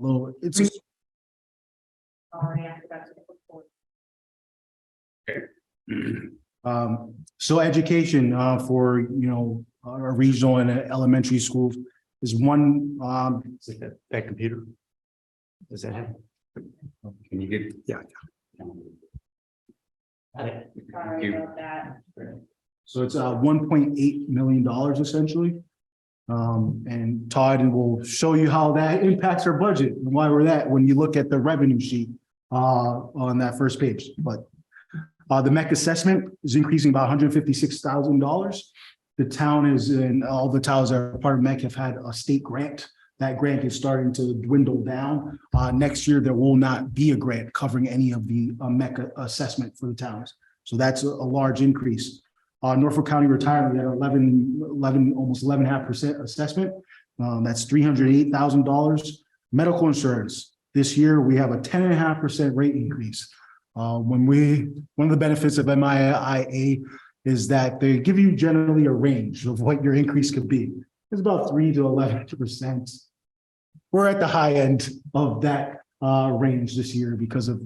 little, it's so education for our regional and elementary schools is one. Is it that computer? Does that have? Can you get? Yeah. Sorry about that. So it's $1.8 million essentially. And Todd will show you how that impacts our budget and why we're that when you look at the revenue sheet on that first page. But the MEC assessment is increasing by $156,000. The town is, and all the towns that are part of MEC have had a state grant. That grant is starting to dwindle down. Next year, there will not be a grant covering any of the MEC assessment for the towns. So that's a large increase. Norfolk County retirement, we had 11, almost 11.5% assessment. That's $308,000. Medical insurance. This year, we have a 10.5% rate increase. One of the benefits of MIA is that they give you generally a range of what your increase could be. It's about 3 to 11%. We're at the high end of that range this year because of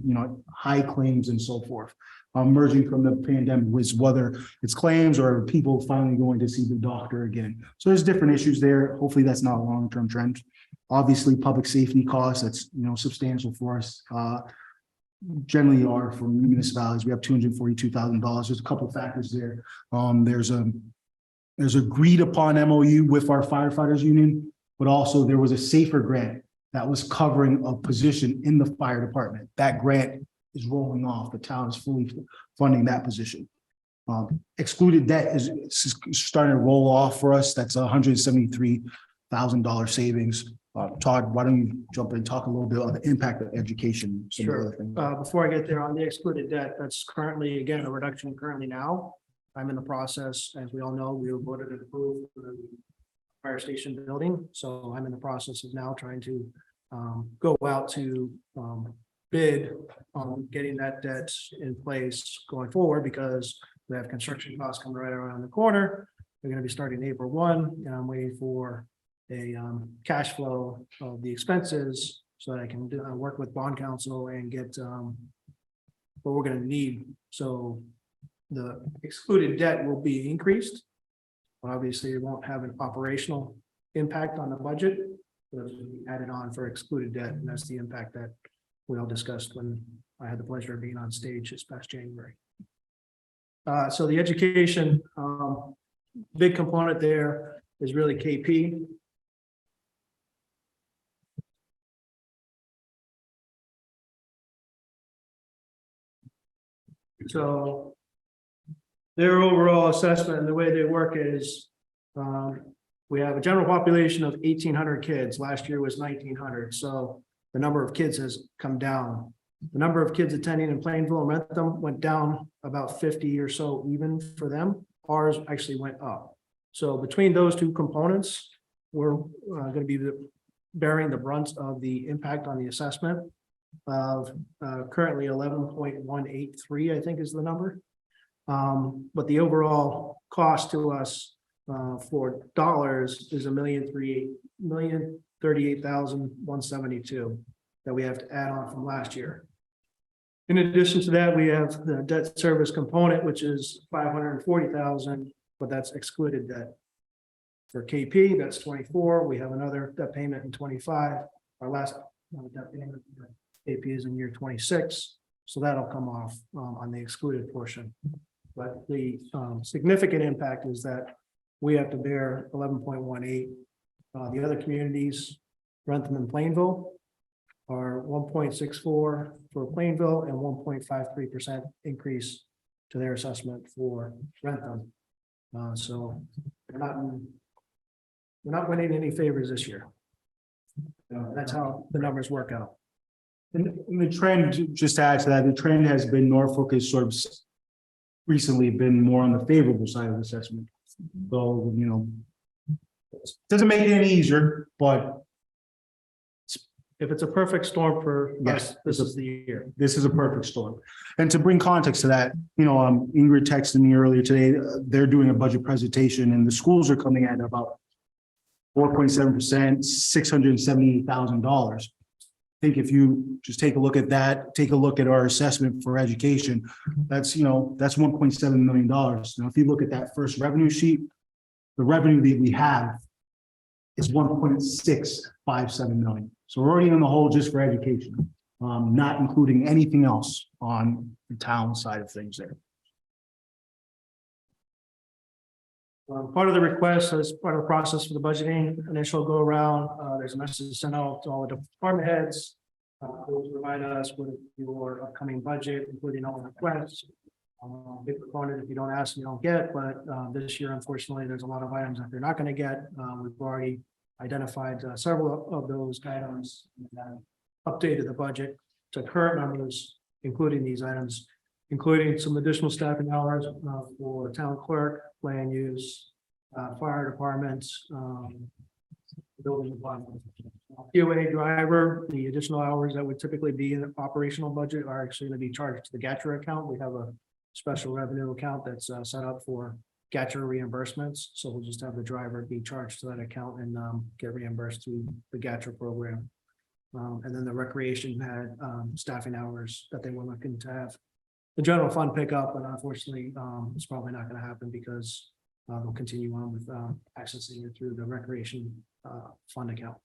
high claims and so forth. Emerging from the pandemic was whether it's claims or people finally going to see the doctor again. So there's different issues there. Hopefully that's not a long-term trend. Obviously, public safety costs, that's substantial for us. Generally are for municipalities. We have $242,000. There's a couple of factors there. There's agreed upon MOU with our firefighters union, but also there was a SAFER grant that was covering a position in the fire department. That grant is rolling off. The town is fully funding that position. Excluded debt is starting to roll off for us. That's $173,000 savings. Todd, why don't you jump in and talk a little bit on the impact of education? Sure. Before I get there on the excluded debt, that's currently, again, a reduction currently now. I'm in the process, as we all know, we were voted and approved for the fire station building. So I'm in the process of now trying to go out to bid on getting that debt in place going forward, because we have construction costs coming right around the corner. They're going to be starting April 1, and I'm waiting for a cash flow of the expenses so that I can work with bond counsel and get what we're going to need. So the excluded debt will be increased. Obviously, it won't have an operational impact on the budget, but it'll be added on for excluded debt, and that's the impact that we all discussed when I had the pleasure of being on stage this past January. So the education, big component there is really KP. So their overall assessment and the way they work is we have a general population of 1,800 kids. Last year was 1,900. So the number of kids has come down. The number of kids attending in Plainville and Rentham went down about 50 or so even for them. Ours actually went up. So between those two components, we're going to be bearing the brunt of the impact on the assessment of currently 11.183, I think is the number. But the overall cost to us for dollars is $1,038,172 that we have to add on from last year. In addition to that, we have the debt service component, which is $540,000, but that's excluded debt. For KP, that's 24. We have another debt payment in 25. Our last debt payment for KP is in year 26, so that'll come off on the excluded portion. But the significant impact is that we have to bear 11.18. The other communities, Rentham and Plainville, are 1.64 for Plainville and 1.53% increase to their assessment for Rentham. So we're not winning any favors this year. That's how the numbers work out. And the trend, just to add to that, the trend has been Norfolk has sort of recently been more on the favorable side of assessment. So, doesn't make it any easier, but if it's a perfect storm for yes, us, this is the year. This is a perfect storm. And to bring context to that, Ingrid texted me earlier today, they're doing a budget presentation and the schools are coming at about 4.7%, $678,000. think if you just take a look at that, take a look at our assessment for education, that's, that's $1.7 million. Now, if you look at that first revenue sheet, the revenue that we have is 1.657 million. So we're already in the hole just for education, not including anything else on the town side of things there. Part of the request, as part of the process for the budgeting initial go around, there's a message sent out to all the department heads. Who provide us with your upcoming budget, including all the requests. Big proponent, if you don't ask, you don't get, but this year, unfortunately, there's a lot of items that they're not going to get. We've already identified several of those items and updated the budget to current numbers, including these items, including some additional staffing hours for town clerk, land use, fire departments, building department. QA driver, the additional hours that would typically be in the operational budget are actually going to be charged to the GATRA account. We have a special revenue account that's set up for GATRA reimbursements. So we'll just have the driver be charged to that account and get reimbursed through the GATRA program. And then the recreation had staffing hours that they were looking to have the general fund pick up, but unfortunately, it's probably not going to happen because they'll continue on with accessing it through the recreation fund account.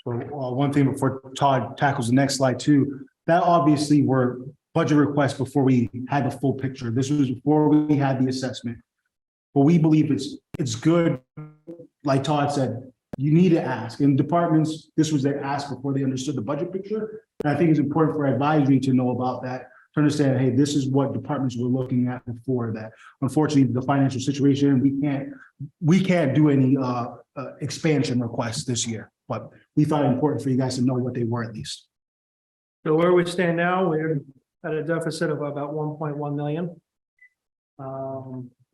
So one thing before Todd tackles the next slide too, that obviously were budget requests before we had the full picture. This was before we had the assessment. But we believe it's good, like Todd said, you need to ask. And departments, this was their ask before they understood the budget picture. And I think it's important for advisory to know about that, to understand, hey, this is what departments were looking at before that. Unfortunately, the financial situation, we can't do any expansion requests this year, but we thought it important for you guys to know what they were at least. So where we stand now, we're at a deficit of about 1.1 million.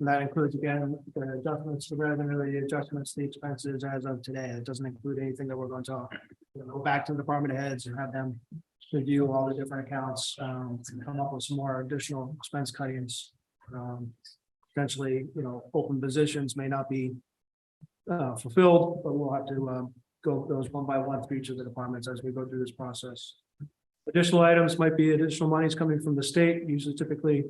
And that includes, again, the adjustments to revenue, the adjustments to the expenses as of today. It doesn't include anything that we're going to go back to the department heads and have them review all the different accounts, and come up with some more additional expense cuttings. Potentially, open positions may not be fulfilled, but we'll have to go those one by one for each of the departments as we go through this process. Additional items might be additional monies coming from the state. Usually, typically,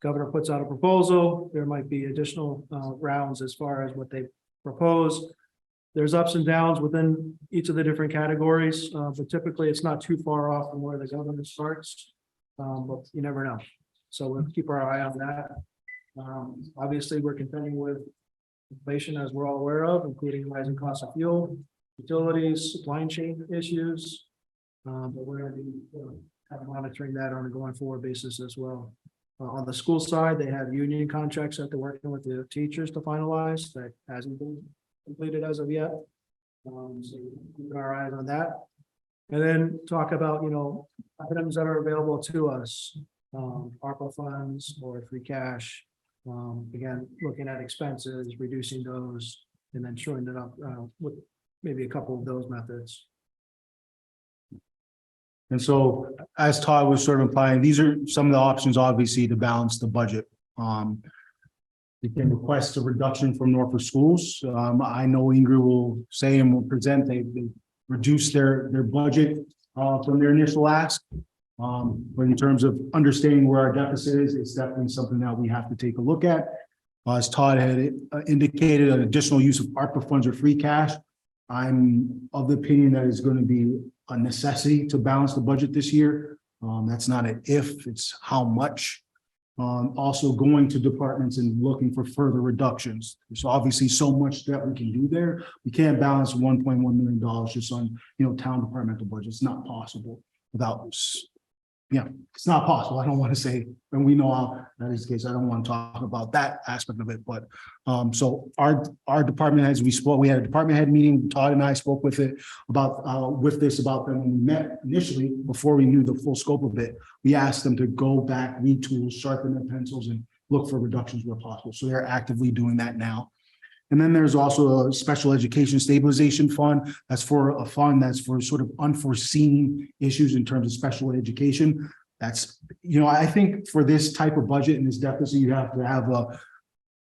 governor puts out a proposal. There might be additional rounds as far as what they propose. There's ups and downs within each of the different categories, but typically it's not too far off from where the government starts, but you never know. So we'll keep our eye on that. Obviously, we're contending with inflation, as we're all aware of, including rising costs of fuel, utilities, supply chain issues. But we're going to be kind of monitoring that on a going forward basis as well. On the school side, they have union contracts that they're working with the teachers to finalize. That hasn't been completed as of yet. So keep our eyes on that. And then talk about, items that are available to us, ARPA funds or free cash. Again, looking at expenses, reducing those, and then showing it up with maybe a couple of those methods. And so, as Todd was sort of implying, these are some of the options, obviously, to balance the budget. We can request a reduction from Norfolk schools. I know Ingrid will say and will present, they reduced their budget from their initial ask. But in terms of understanding where our deficit is, it's definitely something that we have to take a look at. As Todd had indicated, an additional use of ARPA funds or free cash. I'm of the opinion that it's going to be a necessity to balance the budget this year. That's not an if, it's how much. Also going to departments and looking for further reductions. There's obviously so much that we can do there. We can't balance $1.1 million just on, town departmental budget. It's not possible without, it's not possible. I don't want to say, and we know how that is the case. I don't want to talk about that aspect of it, but so our department heads, we had a department head meeting. Todd and I spoke with them when we met initially before we knew the full scope of it. We asked them to go back, retool, sharpen their pencils, and look for reductions where possible. So they're actively doing that now. And then there's also a special education stabilization fund. That's for a fund that's for sort of unforeseen issues in terms of special education. That's, I think for this type of budget and this deficit, you have to have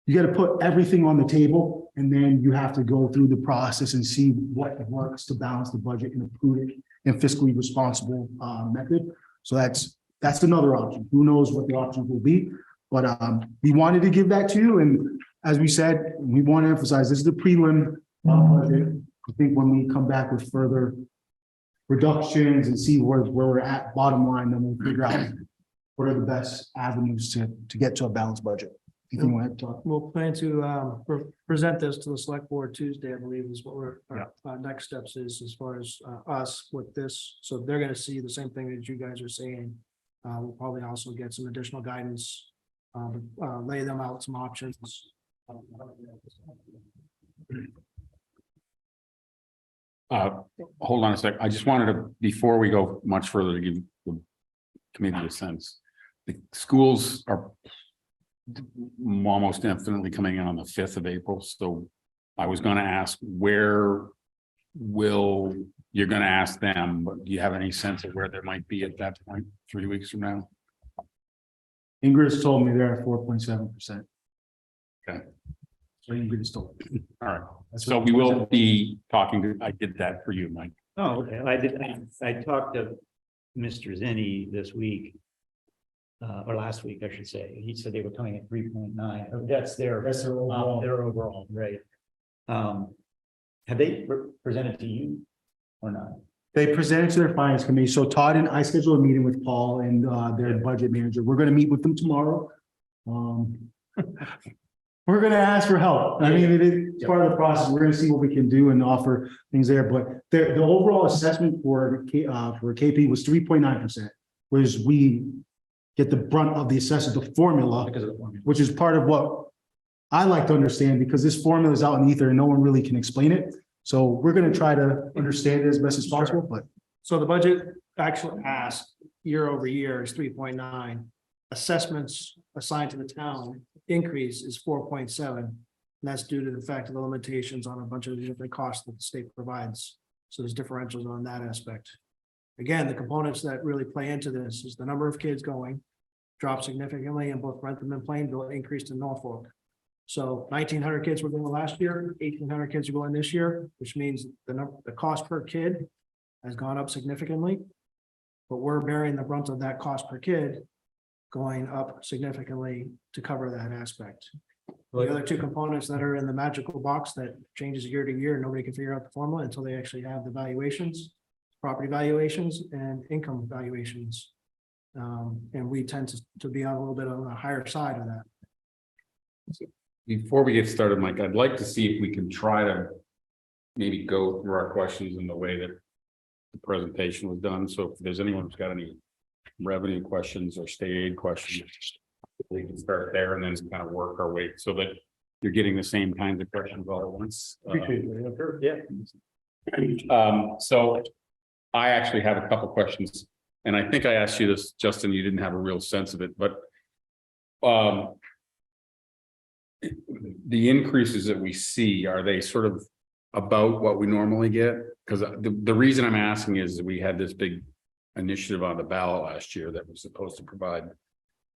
you got to put everything on the table and then you have to go through the process and see what works to balance the budget in a prudent and fiscally responsible method. So that's another option. Who knows what the options will be? But we wanted to give that to you. And as we said, we want to emphasize this is the prelim budget. I think when we come back with further reductions and see where we're at bottom line, then we'll figure out what are the best avenues to get to a balanced budget. Anything you want to talk? We'll plan to present this to the select board Tuesday, I believe is what our next steps is as far as us with this. So they're gonna see the same thing that you guys are saying. We'll probably also get some additional guidance, lay them out some options. Hold on a sec. I just wanted to, before we go much further, to give the committee a sense. The schools are almost infinitely coming in on the 5th of April. So I was going to ask, where will you're going to ask them, but do you have any sense of where there might be at that point 3 weeks from now? Ingrid's told me they're at 4.7%. Okay. So Ingrid's told me. All right. So we will be talking to, I did that for you, Mike. Oh, okay. I talked to Mr. Zinni this week. Or last week, I should say. He said they were coming at 3.9. That's their overall, right? Have they presented to you or not? They presented to their finance committee. So Todd and I scheduled a meeting with Paul and their budget manager. We're going to meet with them tomorrow. We're going to ask for help. I mean, it is part of the process. We're going to see what we can do and offer things there. But the overall assessment for KP was 3.9%, whereas we get the brunt of the assessment, the formula, which is part of what I like to understand, because this formula is out in the ether and no one really can explain it. So we're going to try to understand it as best as possible, but. So the budget actual ask year over year is 3.9. Assessments assigned to the town increase is 4.7. And that's due to the fact of the limitations on a bunch of different costs that the state provides. So there's differentials on that aspect. Again, the components that really play into this is the number of kids going dropped significantly in both Rentham and Plainville, increased in Norfolk. So 1,900 kids were going last year, 1,800 kids are going this year, which means the cost per kid has gone up significantly. But we're bearing the brunt of that cost per kid going up significantly to cover that aspect. The other two components that are in the magical box that changes year to year, nobody can figure out the formula until they actually have the valuations, property valuations and income valuations. And we tend to be on a little bit on the higher side of that. Before we get started, Mike, I'd like to see if we can try to maybe go through our questions in the way that the presentation was done. So if there's anyone who's got any revenue questions or state aid questions, we can start there and then kind of work our way so that you're getting the same kinds of questions all at once. So I actually have a couple questions, and I think I asked you this, Justin, you didn't have a real sense of it, but the increases that we see, are they sort of about what we normally get? Because the reason I'm asking is that we had this big initiative on the ballot last year that was supposed to provide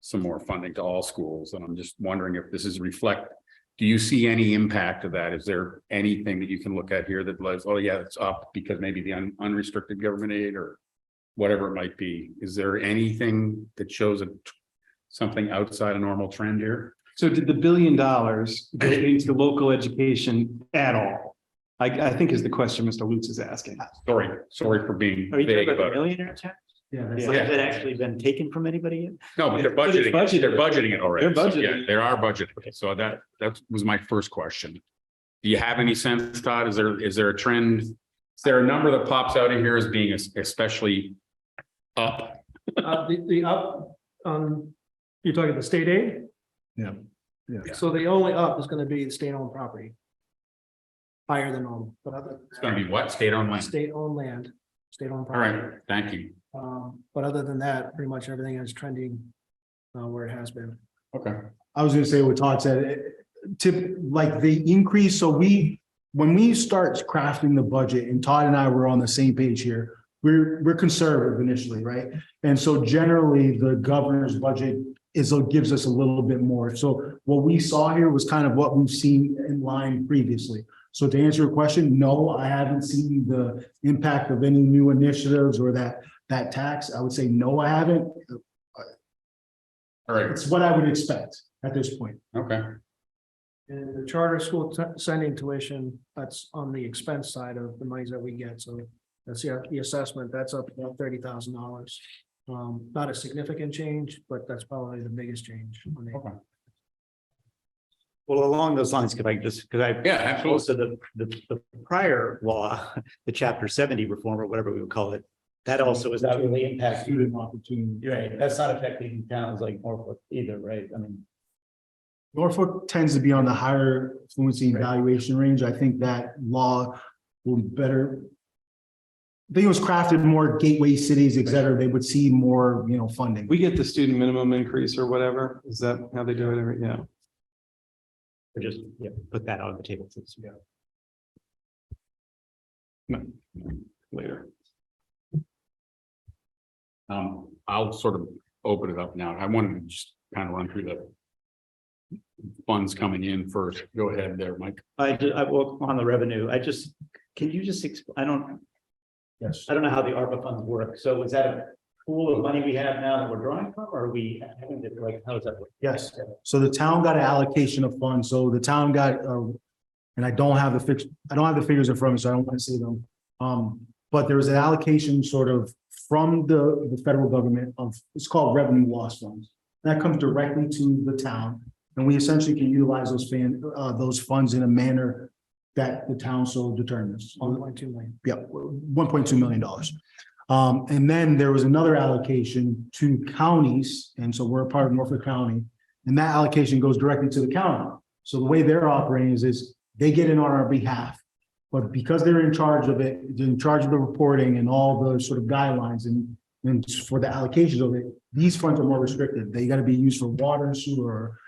some more funding to all schools. And I'm just wondering if this is do you see any impact of that? Is there anything that you can look at here that says, oh yeah, it's up because maybe the unrestricted government aid or whatever it might be? Is there anything that shows something outside a normal trend here? So did the $1 billion go into local education at all? I think is the question Mr. Lutz is asking. Sorry for being Are you talking vague, about but the millionaire tax? Yeah. Has it actually been taken from anybody yet? no, but they're budgeting. They're budgeting it already. They're budgeting. Yeah, they are budgeting. So that was my first question. Do you have any sense, Todd? Is there a trend? Is there a number that pops out in here as being especially up? The up you're talking the state aid. Yeah. So the only up is going to be the state-owned property. Higher than normal, but It's going to be what? State-owned land? state-owned land, state-owned All property. right, thank you. But other than that, pretty much everything is trending where it has been. Okay. I was going to say what Todd said, like the increase. So when we start crafting the budget, and Todd and I were on the same page here, we're conservative initially, right? And so generally the governor's budget gives us a little bit more. So what we saw here was kind of what we've seen in line previously. So to answer your question, no, I haven't seen the impact of any new initiatives or that tax. I would say, no, I haven't. All right, It's what I would expect at this point. okay. And the charter school sending tuition, that's on the expense side of the monies that we get, so that's the assessment, that's up about $30,000. Not a significant change, but that's probably the biggest change. On the- Okay. Well, along those lines, could I just, because I. Yeah, absolutely. Also, the prior law, the chapter 70 reform or whatever we would call it, that also is not really impacting. Student opportunity. Right, that's not affecting towns like Norfolk either, right? I mean, Norfolk tends to be on the higher fluency evaluation range. I think that law will better. I think it was crafted more gateway cities, et cetera. They would see more, funding. We get the student minimum increase or whatever. Is that how they do it? Yeah. or just, put that on the table. Yeah. No, later. I'll sort of open it up now. I wanted to just kind of run through the funds coming in first. Go ahead there, Mike. I will on the revenue. Can you just, Yes. I don't know how the ARPA funds work. So is that a pool of money we have now that we're drawing from, or are we having to, like, how does that work? Yes. So the town got an allocation of funds. So the town got, and I don't have the figures in front of me, so I don't want to say them. But there was an allocation sort of from the federal government it's called revenue loss funds. That comes directly to the town. And we essentially can utilize those funds in a manner that the town so determines. 1.2 million. Yeah, $1.2 million. And then there was another allocation to counties. And so we're a part of Norfolk County. And that allocation goes directly to the county. So the way they're operating is they get in on our behalf. But because they're in charge of it, in charge of the reporting and all the sort of guidelines and for the allocations of it, these funds are more restricted. They got to be used for water and sewer,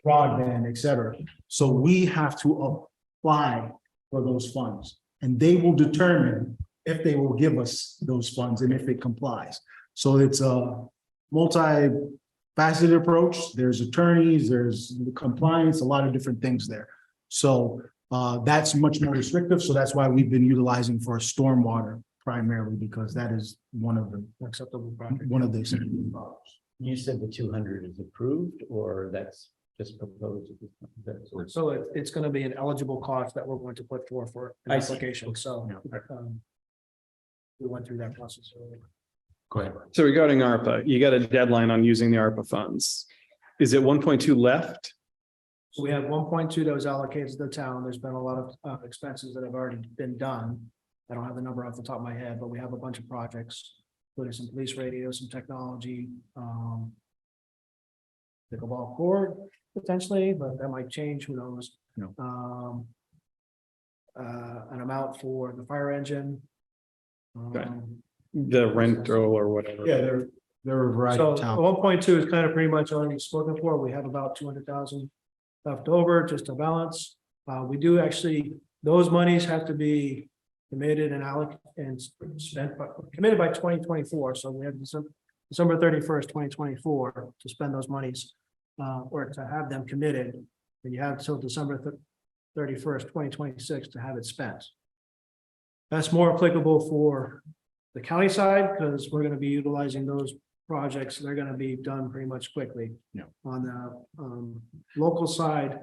broadband, et cetera. So we have to apply for those funds, and they will determine if they will give us those funds and if it complies. So it's a multi-faceted approach. There's attorneys, there's compliance, a lot of different things there. So that's much more restrictive. So that's why we've been utilizing for stormwater primarily, because that is one of the acceptable products. You said the 200 is approved, or that's just proposed? So it's going to be an eligible cost that we're going to put forth for an I see. application. So we went through that process earlier. Go ahead. So regarding ARPA, you got a deadline on using the ARPA funds. Is it 1.2 left? So we have 1.2 that was allocated to the town. There's been a lot of expenses that have already been done. I don't have the number off the top of my head, but we have a bunch of projects, including some police radios, some technology, pickleball court potentially, but that might change, who knows? No. An amount for the fire engine. Okay. The rental or whatever. Yeah, there are a variety So of towns. 1.2 is kind of pretty much already spoken for. We have about 200,000 left over just to balance. We do actually, those monies have to be committed and committed by 2024. So we have December 31st, 2024 to spend those monies or to have them committed. And you have till December 31st, 2026 to have it spent. That's more applicable for the county side because we're going to be utilizing those projects. They're going to be done pretty much quickly. Yeah. On the local side,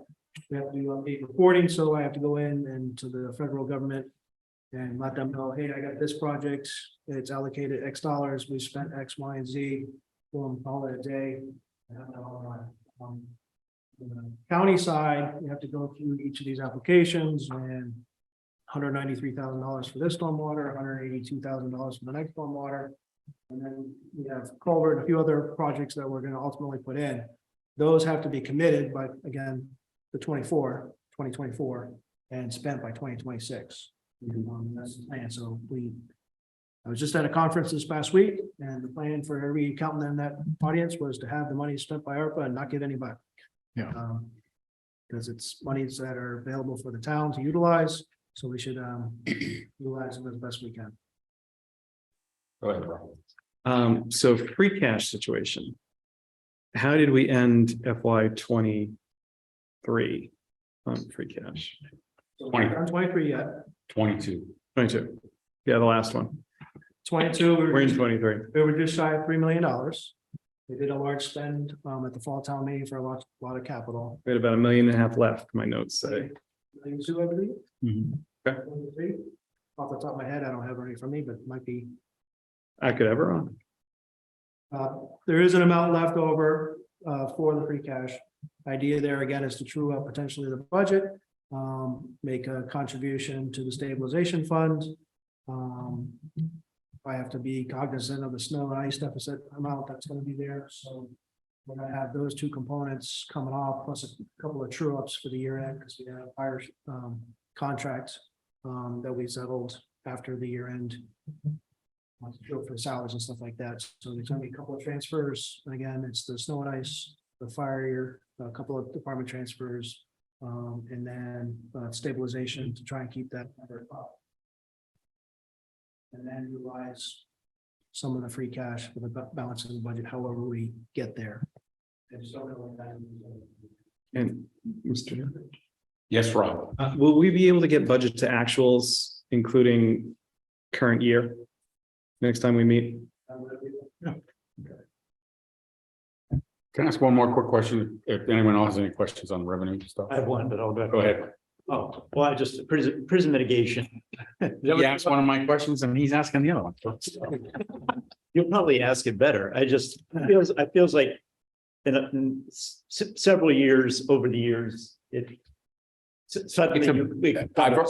we have to do update reporting, so I have to go in and to the federal government and let them know, hey, I got this project, it's allocated X dollars, we spent X, Y, and Z, boom, call it a day. On the county side, you have to go through each of these applications and $193,000 for this stormwater, $182,000 for the next stormwater. And then we have culvert and a few other projects that we're going to ultimately put in. Those have to be committed by, again, the 2024 and spent by 2026. That's the plan. So I was just at a conference this past week, and the plan for every accountant in that audience was to have the money spent by ARPA and not give any back. Yeah. Because it's monies that are available for the town to utilize, so we should utilize them as best we can. Go ahead, Rob. So free cash situation. how did we end FY 23 on free cash? So we're not on 23 yet. 22. 22. Yeah, the last one. 22, We're in 23. we were just shy of $3 million. We did a large spend at the fall town meeting for a lot of capital. We had about $1.5 million left, my notes say. Two, I believe. Mhm. Okay. Off the top of my head, I don't have any from me, but it might be. I could ever on. There is an amount left over for the free cash. Idea there again is to true up potentially the budget, make a contribution to the stabilization fund. I have to be cognizant of the snow and ice deficit amount that's gonna be there, so we're gonna have those two components coming off, plus a couple of true ups for the year end, because we have higher contracts that we settled after the year end. For salaries and stuff like that, so there's gonna be a couple of transfers, and again, it's the snow and ice, the fire, a couple of department transfers. And then stabilization to try and keep that number up. And then utilize some of the free cash for the balance of the budget, however we get there. And so, And Mr. Yes, Rob. Will we be able to get budget to actuals, including current year? Next time we meet? Can I ask one more quick question? If anyone else has any questions on revenue stuff? I have one, but I'll go. Go ahead. Oh, well, I just, prison mitigation. He asked one of my questions and he's asking the other one. You'll probably ask it better. I feels like in several years, over the years, suddenly.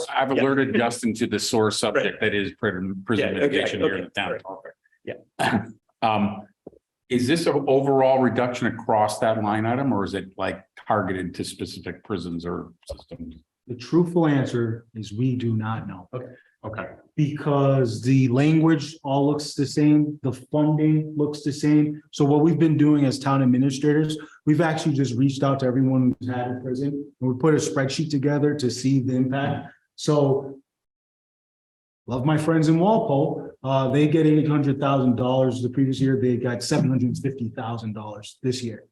I've alerted Justin to the sore subject that is prison Yeah, okay, mitigation here in okay, the town. right. Yeah. Is this an overall reduction across that line item, or is it like targeted to specific prisons or systems? The truthful answer is we do not know. Okay. Because the language all looks the same, the funding looks the same. So what we've been doing as town administrators, we've actually just reached out to everyone who's had a prison, and we put a spreadsheet together to see the impact. So love my friends in Walpole, they get $800,000 the previous year, they got $750,000 this year.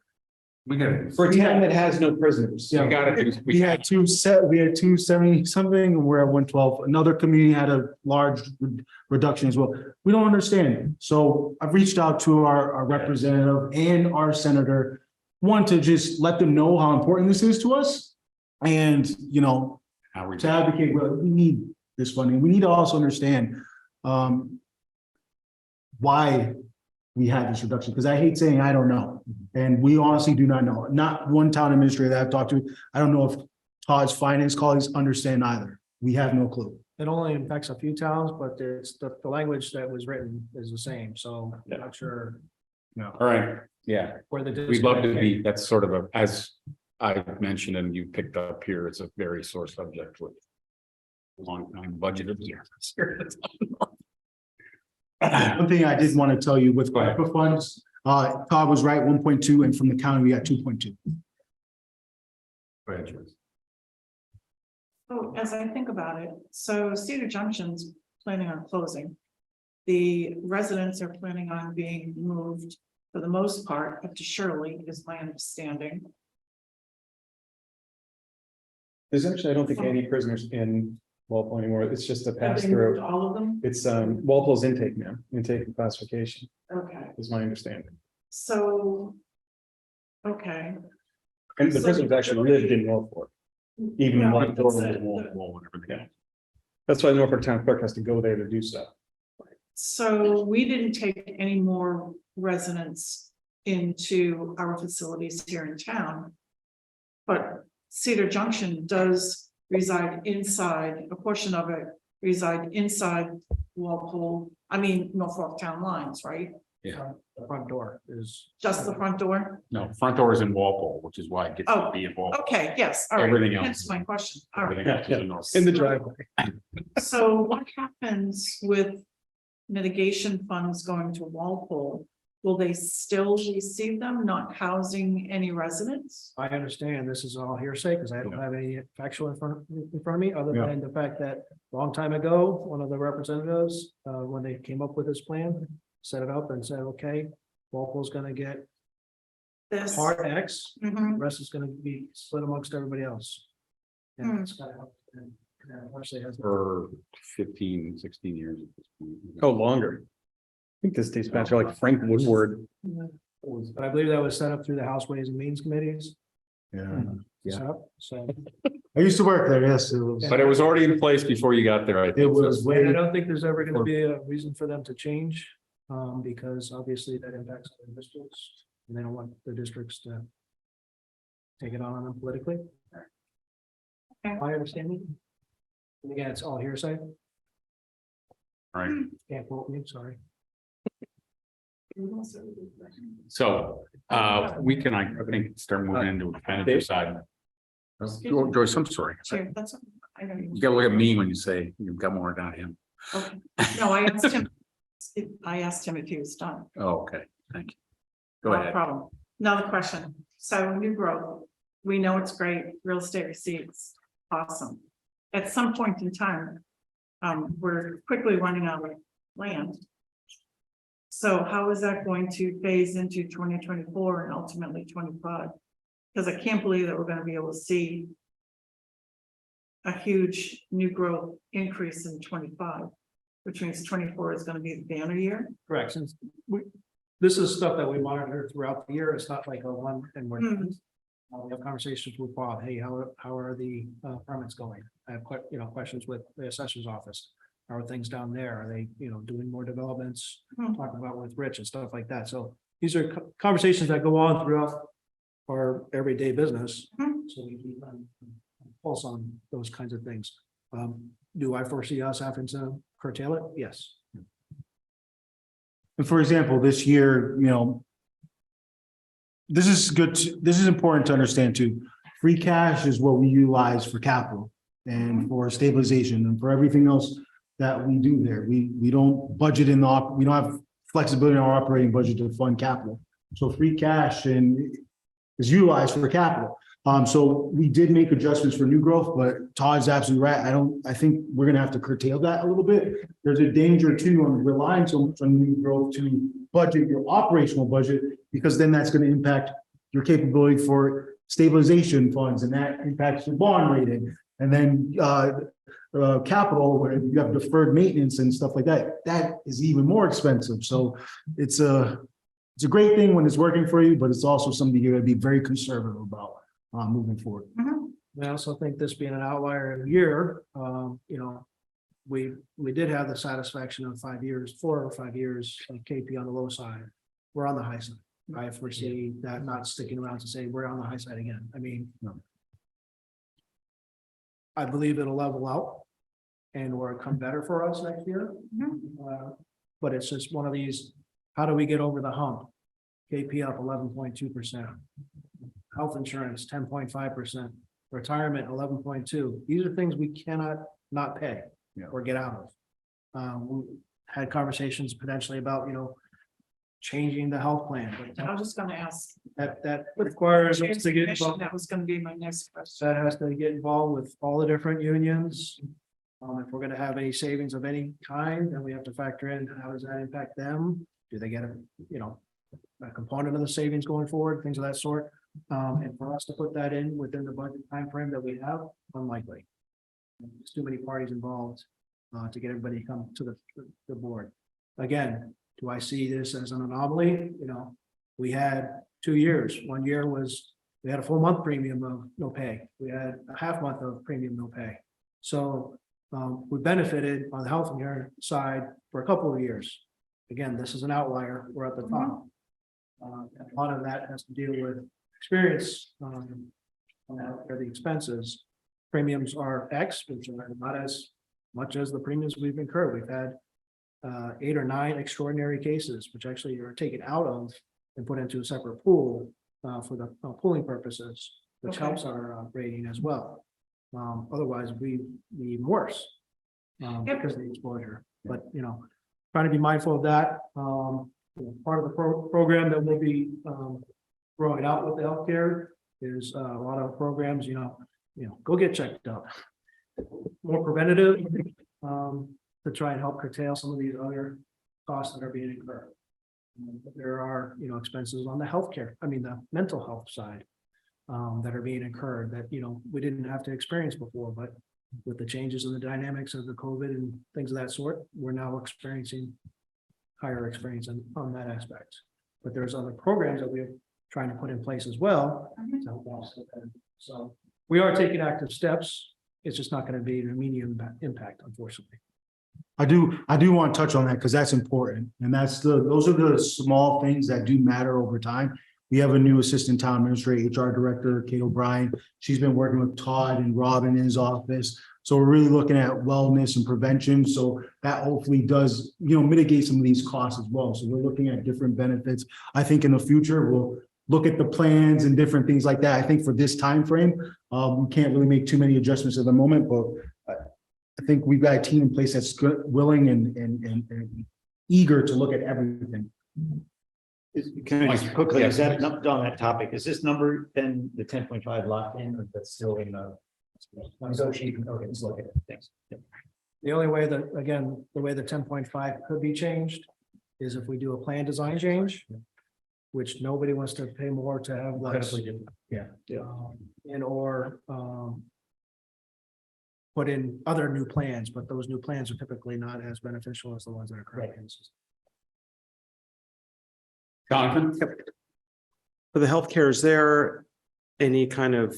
We got it. For a town that has no prisoners. We got it. We had 270 something, and we're at 112. Another community had a large reduction as well. We don't understand. So I've reached out to our representative and our senator, one, to just let them know how important this is to us. And, you know, How we to advocate, well, we need this funding. We need to also understand why we had this reduction, because I hate saying I don't know. And we honestly do not know. Not one town administrator that I've talked to. I don't know if Todd's finance colleagues understand either. We have no clue. It only affects a few towns, but it's the language that was written is the same, so I'm not sure All right. Yeah. where the. We'd love to be, that's sort of as I mentioned and you picked up here, it's a very sore subject with long time budgeted. One thing I did want to tell you with Go ahead. ARPA funds, Todd was right, 1.2, and from the county, we got 2.2. Go ahead, Joyce. So as I think about it, so Cedar Junction's planning on closing. The residents are planning on being moved for the most part up to Shirley, is my understanding. There's actually, I don't think any prisoners in Walpole anymore. It's just a Have pass they moved through. all of them? It's Walpole's intake now, intake and classification Okay, is my understanding. so. Okay, And the So- prisoners actually lived in Walpole. Even No, like that's Norfolk it. and Walpole and everything. That's why Norfolk Town Clerk has to go there to do stuff. so we didn't take any more residents into our facilities here in town. But Cedar Junction does reside inside, a portion of it reside inside Walpole, Norfolk town lines, right? Yeah. The front door is. Just the front door? No, front door is in Walpole, which is why it gets to Oh, be in Walpole. Okay, yes, all right. Everything else That's is- my question. All right. Everything else is in Norfolk. In the driveway. So what happens with mitigation funds going to Walpole? Will they still receive them, not housing any residents? I understand this is all hearsay because I don't have any factual in front of me, other Yeah. than the fact that a long time ago, one of the representatives, when they came up with this plan, set it up and said, okay, Walpole's gonna get this. Part X, the Mhm. rest is gonna be split amongst everybody else. Hmm. And it's kind of, and unfortunately has. For 15, 16 years. at this point. Oh, longer. I think this dates back to like Frank Woodward. But I believe that was set up through the House Ways and Means Committees. Yeah. Yeah. Set up, so. I used to work there, yes, it was. But it was already in place before you got there, I It think. was And I way, don't think there's ever gonna be a reason for them to change, because obviously that impacts other districts, and they don't want the districts to take it on them politically. Okay. My understanding. And again, it's all hearsay, Right. can't quote me, sorry. So, we can, I think, start moving into the expenditure side. Joyce, I'm sorry. Chair, that's, I know you. You gotta look at me when you say you've got more down him. Okay. No, I asked him if he was done. Oh, okay, thank you. Go No ahead. problem. Another question. So new growth, we know it's great, real estate receipts, awesome. At some point in time, we're quickly running out of land. So how is that going to phase into 2024 and ultimately 25? Because I can't believe that we're gonna be able to see a huge new growth increase in 25, which means 24 is gonna be the banner year. Correct, since this is stuff that we monitor throughout the year, it's not like a one and we're. We have conversations with Bob, hey, how are the permits going? I have questions with the assessor's office. How are things down there? Are they, doing more developments? Hmm. Talking about with Rich and stuff like that. So these are conversations that go on throughout our everyday business. Hmm. So we keep on pulse on those kinds of things. Do I foresee us having to curtail it? Yes. and for example, this year, this is good, this is important to understand too. Free cash is what we utilize for capital and for stabilization and for everything else that we do there. We don't budget in we don't have flexibility in our operating budget to fund capital. So free cash is utilized for capital. So we did make adjustments for new growth, but Todd's absolutely right. I think we're gonna have to curtail that a little bit. There's a danger too on relying so much on new growth to budget your operational budget, because then that's gonna impact your capability for stabilization funds, and that impacts your bond rating. And then capital, where you have deferred maintenance and stuff like that, that is even more expensive. So it's a great thing when it's working for you, but it's also something you're gonna be very conservative about moving forward. I also think this being an outlier year, we did have the satisfaction of 5 years, 4 or 5 years of KP on the low side. We're on the high side. I foresee that not sticking around to say we're on the high side again. I mean, I believe it'll level out and or come better for us next year. But it's just one of these, how do we get over the hump? KP up 11.2%. Health insurance, 10.5%, retirement, 11.2. These are things we cannot not pay or get out of. We had conversations potentially about, changing the health plan, but I was just gonna ask. that requires us to get involved. That was gonna be my next question. That has to get involved with all the different unions. If we're gonna have any savings of any kind, then we have to factor in, how does that impact them? Do they get a component of the savings going forward, things of that sort? And for us to put that in within the budget timeframe that we have, unlikely. There's too many parties involved to get everybody to come to the board. Again, do I see this as an anomaly? We had 2 years. 1 year we had a full month premium of no pay. We had a half month of premium no pay. So we benefited on the health care side for a couple of years. Again, this is an outlier. We're at the top. A lot of that has to deal with experience on the expenses. Premiums are X, which are not as much as the premiums we've incurred. We've had 8 or 9 extraordinary cases, which actually are taken out of and put into a separate pool for the pooling purposes, which Okay. helps our rating as well. Otherwise, we be worse because of the exposure. But trying to be mindful of that. Part of the program that we'll be growing out with the healthcare is a lot of programs. Go get checked out. More preventative. To try and help curtail some of these other costs that are being incurred. But there are, expenses on the healthcare, the mental health side. That are being incurred that, we didn't have to experience before, but with the changes in the dynamics of the COVID and things of that sort, we're now experiencing higher experience on that aspect. But there's other programs that we're trying to put in place as well. to help offset that. So we are taking active steps. It's just not going to be an immediate impact, unfortunately. I do want to touch on that because that's important. And those are the small things that do matter over time. We have a new assistant town administrator, HR director, Kate O'Brien. She's been working with Todd and Robin in his office. So we're really looking at wellness and prevention. So that hopefully does, mitigate some of these costs as well. So we're looking at different benefits. I think in the future, we'll look at the plans and different things like that. I think for this time frame, we can't really make too many adjustments at the moment, but I think we've got a team in place that's good, willing and eager to look at everything. Can I just quickly, Yes, is that please. on that topic, is this number then the 10.5 locked in, or that's still in the negotiation? Okay, let's look at it. Thanks. Yep. The only way that, again, the way the 10.5 could be changed is if we do a plan design change, which nobody wants to pay more to have less. Yeah. And or put in other new plans, but those new plans are typically not as beneficial as the ones that are currently in the system. Jonathan? For the healthcare, is there any kind of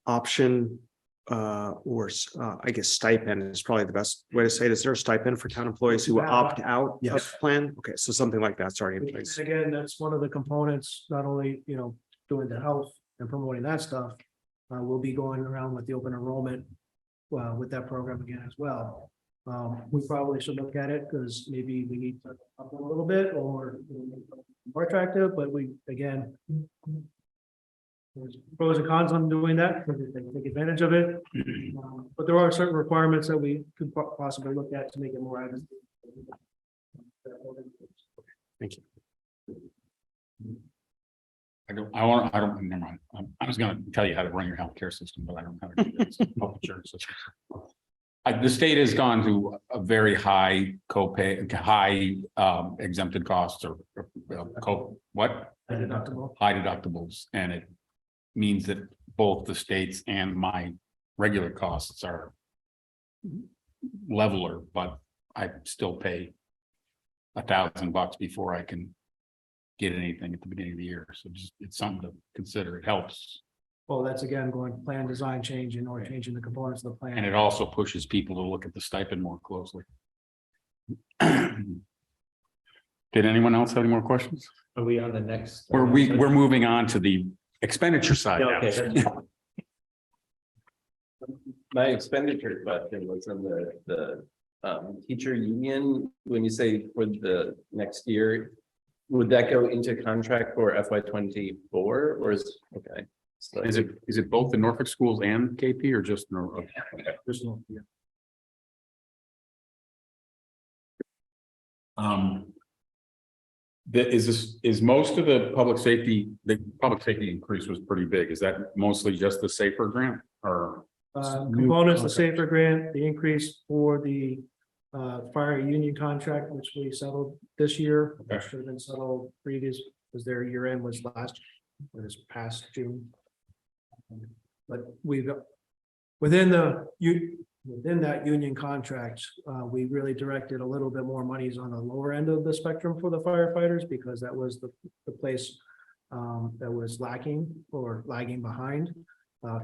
option or I guess stipend is probably the best way to say it. Is there a stipend for town employees who opt out of Yes. the plan? Okay, so something like that's already in place. And again, that's one of the components, not only, doing the health and promoting that stuff. We'll be going around with the open enrollment, with that program again as well. We probably should look at it because maybe we need to up it a little bit or make it more attractive, but again. There's pros and cons on doing that, because they can take advantage of it. But there are certain requirements that we could possibly look at to make it more advantageous. Thank you. I don't, never mind. I was gonna tell you how to run your healthcare system, but I don't know how to do that. Health insurance system. The state has gone to a very high copay, high exempted costs or what? Deductible. High deductibles, and it means that both the states and my regular costs are leveler, but I still pay $1,000 before I can get anything at the beginning of the year. So just, it's something to consider. It helps. Well, that's again going plan design changing or changing the components of the plan. And it also pushes people to look at the stipend more closely. Did anyone else have any more questions? Are we on the next? We're moving on to the expenditure side Yeah, now. okay, that's- My expenditure question was on the teacher union. When you say for the next year, would that go into contract for FY24 or is, okay. So Is it both the Norfolk schools and KP or just Norfolk? Is most of the public safety increase was pretty big. Is that mostly just the safer grant or? Components, the safer grant, the increase for the fire union contract, which we settled this year. That Okay. should have been settled previous, because their year end was last, or this past June. But we've, within that union contract, we really directed a little bit more monies on the lower end of the spectrum for the firefighters, because that was the place that was lacking or lagging behind.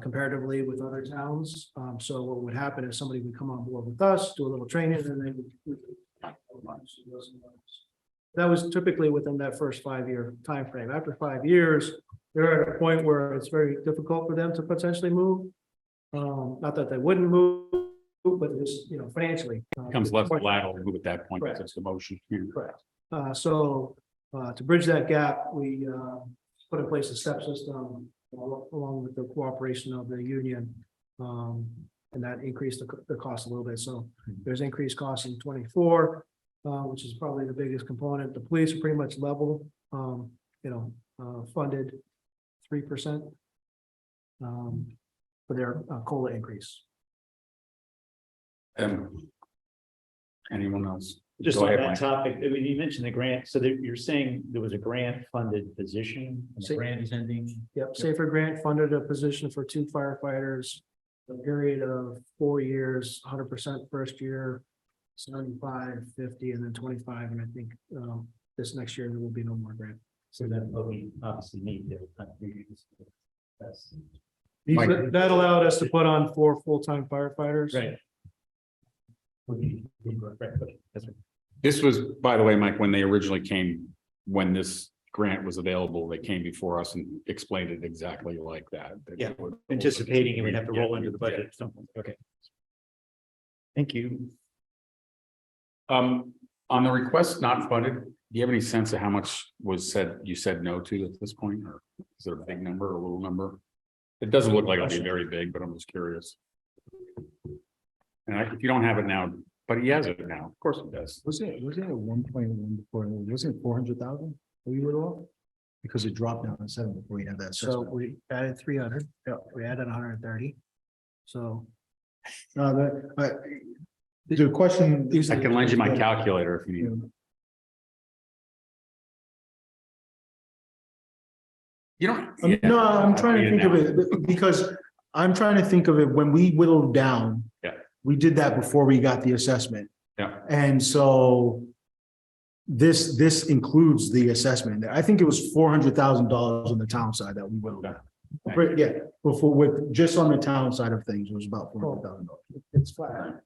Comparatively with other towns. So what would happen is somebody would come on board with us, do a little training, and then that was typically within that first 5-year time frame. After 5 years, they're at a point where it's very difficult for them to potentially move. Not that they wouldn't move, but it's, financially. Becomes less collateral to move at that point. Correct. That's the motion. Correct. So to bridge that gap, we put in place a step system along with the cooperation of the union. And that increased the cost a little bit. So there's increased costs in 24, which is probably the biggest component. The police are pretty much level, funded 3% for their COLA increase. Anyone else? Just Go on ahead, that Mike. topic, I mean, you mentioned the grant, so that you're saying there was a grant funded position, and the Say- grant is ending? Yep, Safer Grant funded a position for 2 firefighters. A period of 4 years, 100% first year, 75, 50, and then 25, and I think this next year there will be no more grant. So then we obviously need their contributions. That's Mike. That allowed us to put on 4 full-time firefighters. right. Right, that's right. This was, by the way, Mike, when they originally came, when this grant was available, they came before us and explained it exactly like that. Yeah, anticipating it would have to roll into the budget at some point, okay. Thank you. On the request not funded, do you have any sense of how much was said, you said no to at this point, or is there a big number or a little number? It doesn't look like it'll be very big, but I'm just curious. And if you don't have it now, but he has it now, of course he does. Was it at 1.1 before, wasn't it 400,000? We were off? Because it dropped down to 7 before we had that. So we added 300, we added 130. So The question. I can lend you my calculator if you need it. You don't. No, I'm trying to I'll think of read it because I'm trying to think of it when we whittled down. Yeah. We did that before we got the assessment. Yeah. And so this includes the assessment. I think it was $400,000 on the town side that we whittled down. Thank Yeah, before with just on the town side of things, it was about $400,000. it's flat.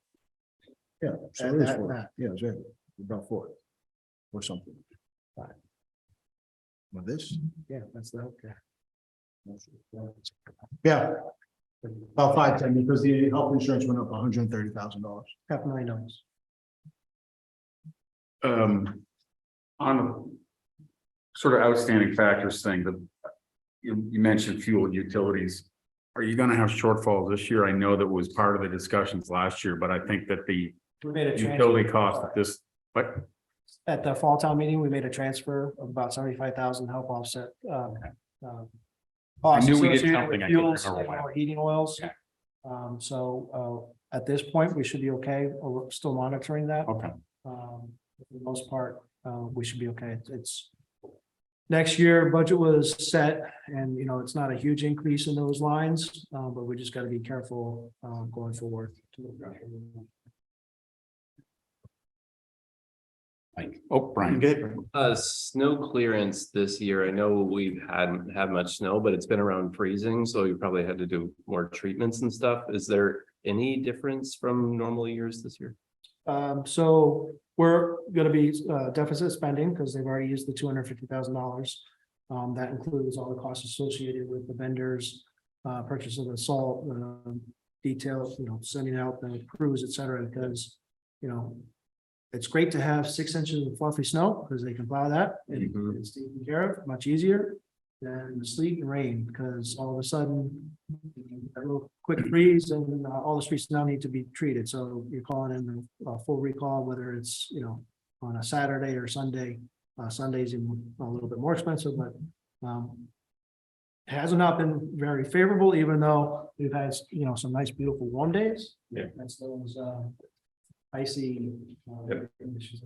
Yeah. So At it is that- 4. that. Yeah, it's right. About 4 or something. With this? Yeah, that's the healthcare. Yeah. About 510 because the health insurance went up $130,000. $500,000. On the sort of outstanding factors thing, you mentioned fuel and utilities. Are you gonna have shortfalls this year? I know that was part of the discussions last year, but I think that the We made a utility cost at this, but At the fall town meeting, we made a transfer of about 75,000 to help offset. I knew we did associated something, with I couldn't fuels remember and what. our heating oils. Yeah. At this point, we should be okay. We're still monitoring that. okay. For the most part, we should be okay. It's next year budget was set and, it's not a huge increase in those lines, but we just got to be careful, going forward. Brian. Good. Snow clearance this year, I know we've hadn't had much snow, but it's been around freezing, so you probably had to do more treatments and stuff. Is there any difference from normal years this year? So we're gonna be deficit spending because they've already used the $250,000. That includes all the costs associated with the vendors, purchase of the salt, details, sending out the crews, et cetera, because, it's great to have 6 inches of fluffy snow because they can plow that and Mhm. it's taken care of much easier than the sleet and rain, because all of a sudden a little quick freeze and all the streets now need to be treated. So you're calling in a full recall, whether it's, on a Saturday or Sunday. Sundays even a little bit more expensive, but it hasn't not been very favorable, even though we've had, some nice, beautiful warm days. Yeah. That's those icy. Yep. Conditions.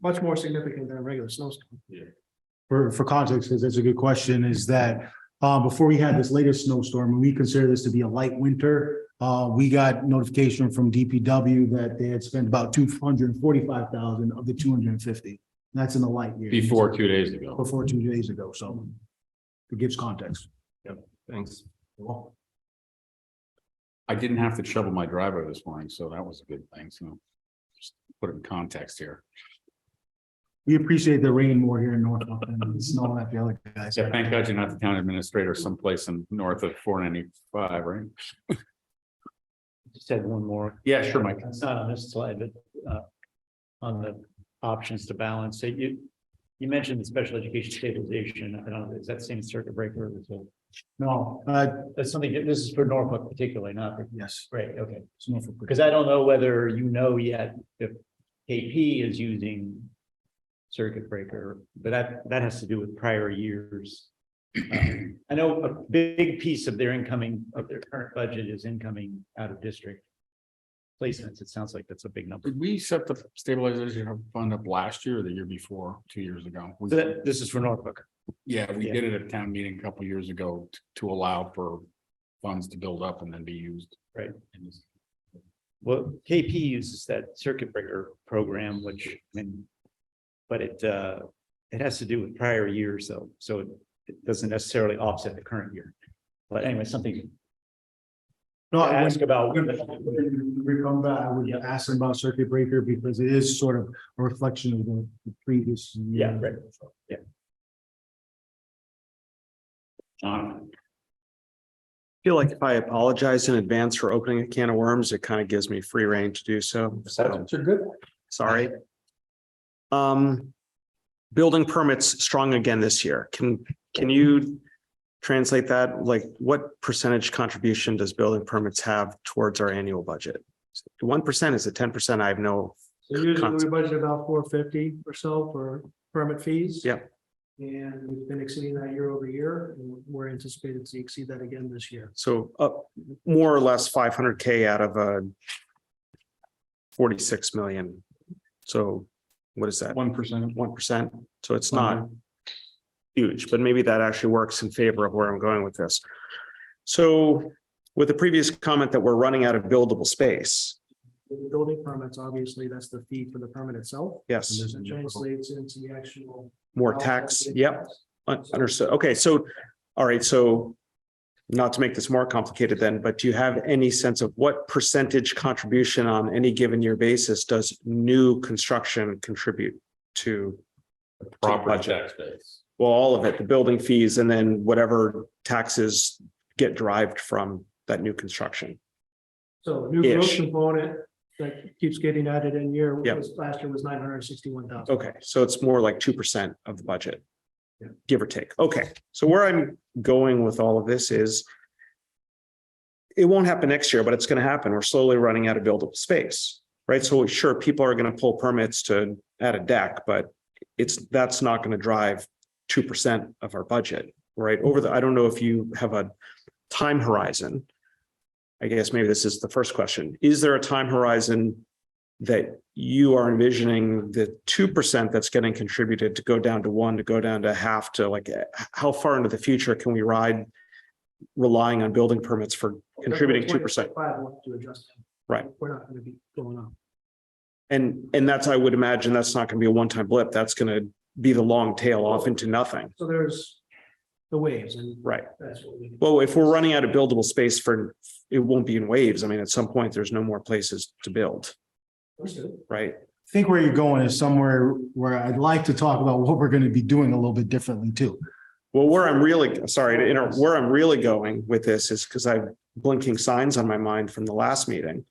Much more significant than a regular snowstorm. For context, because that's a good question, is that before we had this latest snowstorm, and we consider this to be a light winter, we got notification from DPW that they had spent about 245,000 of the 250. That's in the light year. Before 2 days ago. Before 2 days ago, so it gives context. Thanks. I didn't have to shovel my driveway this morning, so that was a good thing. So just put it in context here. We appreciate the rain more here in Norfolk than the snow at the other guys. Yeah, thank God you're not the town administrator someplace in north of 495, right? Just had one more. Yeah, sure, Mike. It's not on this slide, but on the options to balance it, you mentioned the special education stabilization. I don't know, is that the same circuit breaker? So No, that's something, this is for Norfolk particularly, not for, yes. great, okay. It's Norfolk. Because I don't know whether yet if KP is using circuit breaker, but that has to do with prior years. I know a big piece of their current budget is incoming out of district. placements, it sounds like that's a big number. Did we set the stabilization fund up last year or the year before, 2 years ago? So this is for Norfolk. Yeah, we Yeah. did it at town meeting a couple years ago to allow for funds to build up and then be used. Right. And this- Well, KP uses that circuit breaker program, which, I mean, but it has to do with prior years, though, so it doesn't necessarily offset the current year. But anyway, something No, to I ask about. when we come back, I would ask them about circuit breaker because it is sort of a reflection of the previous. year. Yeah, right. Yeah. Feel like if I apologize in advance for opening a can of worms, it kind of gives me free reign to do so. So, you're good. sorry. Building permits strong again this year. Can you translate that? Like, what percentage contribution does building permits have towards our annual budget? 1%, is it 10%? I have no. So usually we concept. budget about $450 or so for permit fees. Yeah. And we've been exceeding that year over year, and we're anticipated to exceed that again this year. So more or less 500K out of 46 million. So what is that? 1%. 1%. So it's not huge, but maybe that actually works in favor of where I'm going with this. So with the previous comment that we're running out of buildable space. With the building permits, obviously, that's the fee for the permit itself. Yes, It translates into the actual. more tax. Yep. Understood. Okay, so, all right, so not to make this more complicated then, but do you have any sense of what percentage contribution on any given year basis does new construction contribute to? Property budget? tax base. Well, all of it, the building fees, and then whatever taxes get derived from that new construction. So new growth Ish. component that keeps getting added in year, Yep. last year was 961,000. Okay, so it's more like 2% of the budget. Yeah. Give or take. Okay, so where I'm going with all of this is it won't happen next year, but it's going to happen. We're slowly running out of buildable space, right? So sure, people are going to pull permits to add a deck, but that's not going to drive 2% of our budget, right? I don't know if you have a time horizon. I guess maybe this is the first question. Is there a time horizon that you are envisioning the 2% that's getting contributed to go down to 1, to go down to half, to like, how far into the future can we ride relying on building permits for contributing 2%? We'll have to adjust them. Right. We're not going to be going up. And that's, I would imagine that's not going to be a one-time blip. That's going to be the long tail off into nothing. So there's the waves and. Right. That's what we. Well, if we're running out of buildable space it won't be in waves. I mean, at some point, there's no more places to build, Understood. right? I think where you're going is somewhere where I'd like to talk about what we're going to be doing a little bit differently too. Well, where I'm really, sorry to interrupt, where I'm really going with this is because I have blinking signs on my mind from the last meeting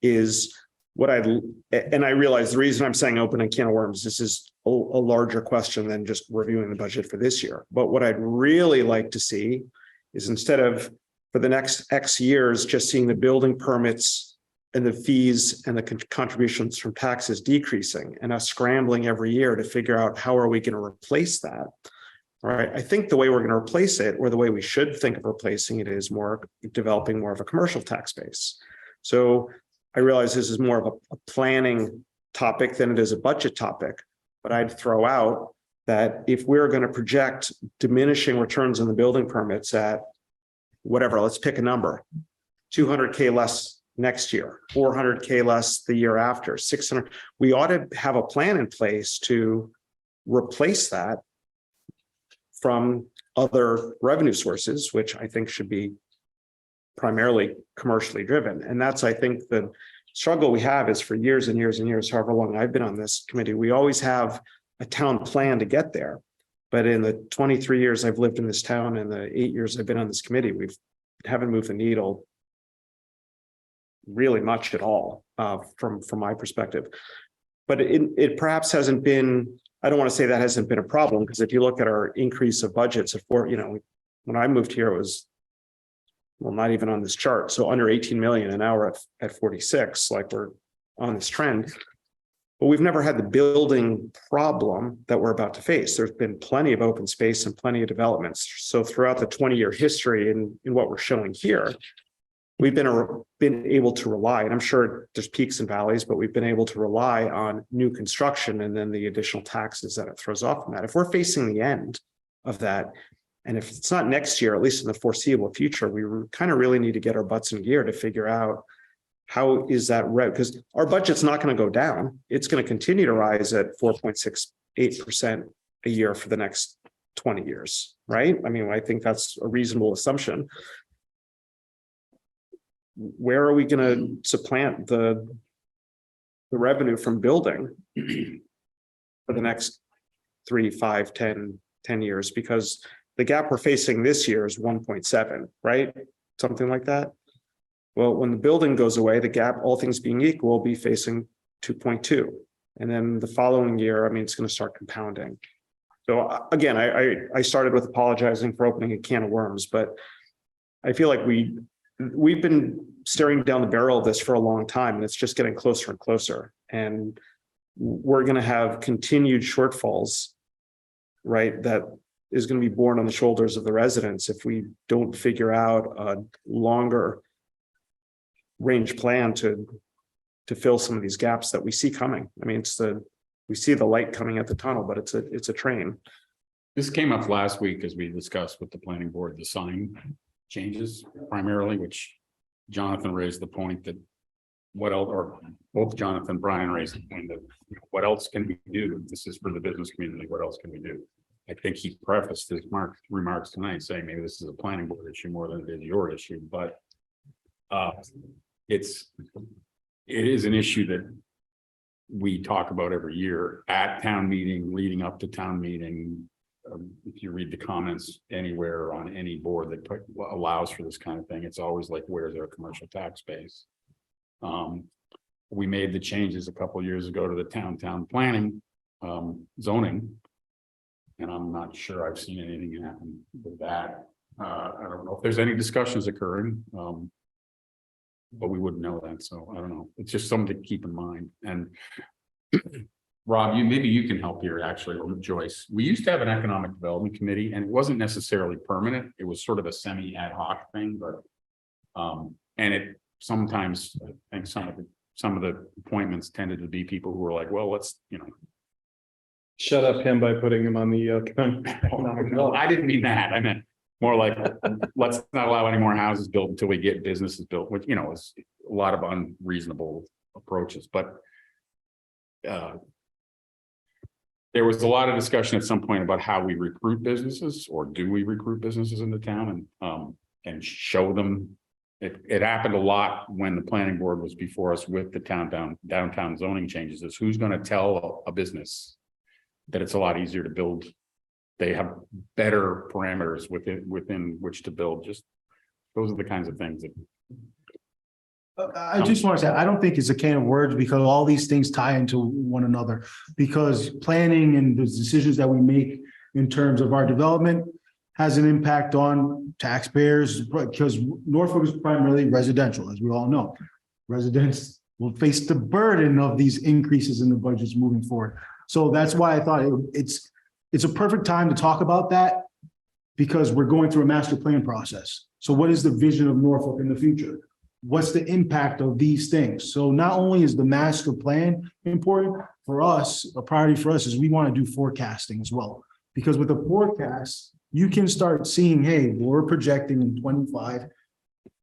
is and I realize the reason I'm saying open a can of worms, this is a larger question than just reviewing the budget for this year. But what I'd really like to see is instead of for the next X years, just seeing the building permits and the fees and the contributions from taxes decreasing and us scrambling every year to figure out how are we going to replace that. All right. I think the way we're going to replace it, or the way we should think of replacing it, is developing more of a commercial tax base. So I realize this is more of a planning topic than it is a budget topic, but I'd throw out that if we're going to project diminishing returns on the building permits at whatever, let's pick a number, 200K less next year, 400K less the year after, 600, we ought to have a plan in place to replace that from other revenue sources, which I think should be primarily commercially driven. And that's, I think, the struggle we have is for years and years and years, however long I've been on this committee, we always have a town plan to get there. But in the 23 years I've lived in this town and the 8 years I've been on this committee, we haven't moved the needle really much at all from my perspective. But it perhaps hasn't been, I don't want to say that hasn't been a problem, because if you look at our increase of budgets when I moved here, it was, well, not even on this chart. So under 18 million, and now we're at 46, like we're on this trend. But we've never had the building problem that we're about to face. There's been plenty of open space and plenty of developments. So throughout the 20-year history in what we're showing here, we've been able to rely, and I'm sure there's peaks and valleys, but we've been able to rely on new construction and then the additional taxes that it throws off from that. If we're facing the end of that, and if it's not next year, at least in the foreseeable future, we kind of really need to get our butts in gear to figure out how is that because our budget's not going to go down. It's going to continue to rise at 4.68% a year for the next 20 years, right? I mean, I think that's a reasonable assumption. Where are we going to supplant the revenue from building for the next 3, 5, 10 years? Because the gap we're facing this year is 1.7, right? Something like that. Well, when the building goes away, the gap, all things being equal, will be facing 2.2. And then the following year, I mean, it's going to start compounding. So again, I started with apologizing for opening a can of worms, but I feel like we've been staring down the barrel of this for a long time, and it's just getting closer and closer. And we're going to have continued shortfalls, right? That is going to be borne on the shoulders of the residents if we don't figure out a longer range plan to fill some of these gaps that we see coming. I mean, we see the light coming at the tunnel, but it's a train. This came up last week as we discussed with the planning board, the sign changes primarily, which Jonathan raised the point that what else, or both Jonathan and Brian raised the point that what else can we do? This is for the business community. What else can we do? I think he prefaced his remarks tonight saying maybe this is a planning board issue more than it is your issue, but it is an issue that we talk about every year at town meeting, leading up to town meeting. If you read the comments anywhere on any board that allows for this kind of thing, it's always like, where's our commercial tax base? We made the changes a couple of years ago to the town planning zoning, and I'm not sure I've seen anything happen with that. I don't know if there's any discussions occurring, but we wouldn't know that. So I don't know. It's just something to keep in mind. And Rob, maybe you can help here actually, or Joyce. We used to have an economic development committee, and it wasn't necessarily permanent. It was sort of a semi ad hoc thing, but and it sometimes I think some of the appointments tended to be people who were like, well, let's, Shut up him by putting him on the. no, I didn't mean that. I meant more like, let's not allow any more houses built until we get businesses built, which, is a lot of unreasonable approaches, but there was a lot of discussion at some point about how we recruit businesses, or do we recruit businesses in the town and show them. It happened a lot when the planning board was before us with the downtown zoning changes, is who's going to tell a business that it's a lot easier to build. They have better parameters within which to build. Just those are the kinds of things that. I just want to say, I don't think it's a can of words, because all these things tie into one another, because planning and the decisions that we make in terms of our development has an impact on taxpayers, because Norfolk is primarily residential, as we all know. Residents will face the burden of these increases in the budgets moving forward. So that's why I thought it's a perfect time to talk about that, because we're going through a master plan process. So what is the vision of Norfolk in the future? What's the impact of these things? So not only is the master plan important for us, a priority for us is we want to do forecasting as well. Because with the forecast, you can start seeing, hey, we're projecting in 25,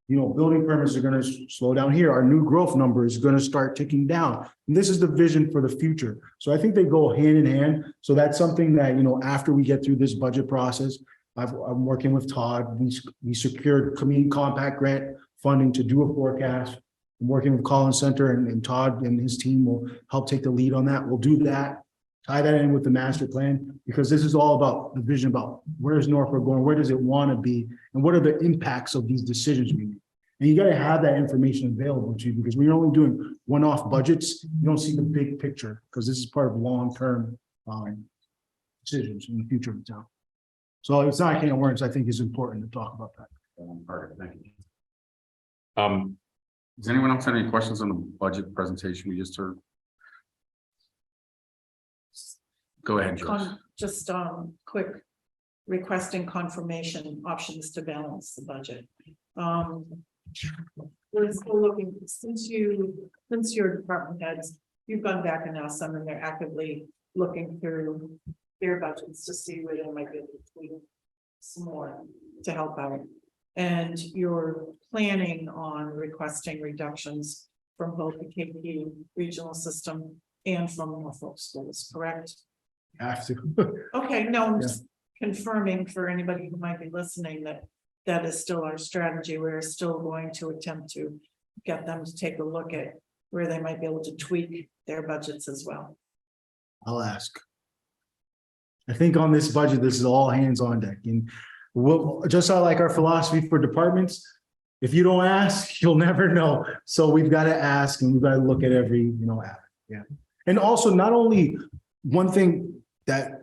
building permits are going to slow down here. Our new growth number is going to start ticking down. And this is the vision for the future. So I think they go hand in hand. So that's something that, after we get through this budget process, I'm working with Todd. We secured community compact grant funding to do a forecast. I'm working with Collins Center, and Todd and his team will help take the lead on that. We'll do that, tie that in with the master plan, because this is all about the vision about where's Norfolk going, where does it want to be, and what are the impacts of these decisions we make. And you got to have that information available to you, because when you're only doing one-off budgets, you don't see the big picture, because this is part of long-term decisions in the future of the town. So it's not a can of worms. I think it's important to talk about that. All right, thank you. Does anyone else have any questions on the budget presentation we just heard? Go ahead, Joyce. Just quick, requesting confirmation options to balance the budget. We're still looking, since your department heads, you've gone back and asked them, and they're actively looking through their budgets to see where they might be able to tweak some more to help out. And you're planning on requesting reductions from both the KP regional system and from Norfolk schools, correct? Have to. Okay, no, I'm just confirming for anybody who might be listening that that is still our strategy. We're still going to attempt to get them to take a look at where they might be able to tweak their budgets as well. I'll ask. I think on this budget, this is all hands on deck, and we'll, just like our philosophy for departments, if you don't ask, you'll never know. So we've got to ask, and we've got to look at every, yeah. And also, not only one thing that,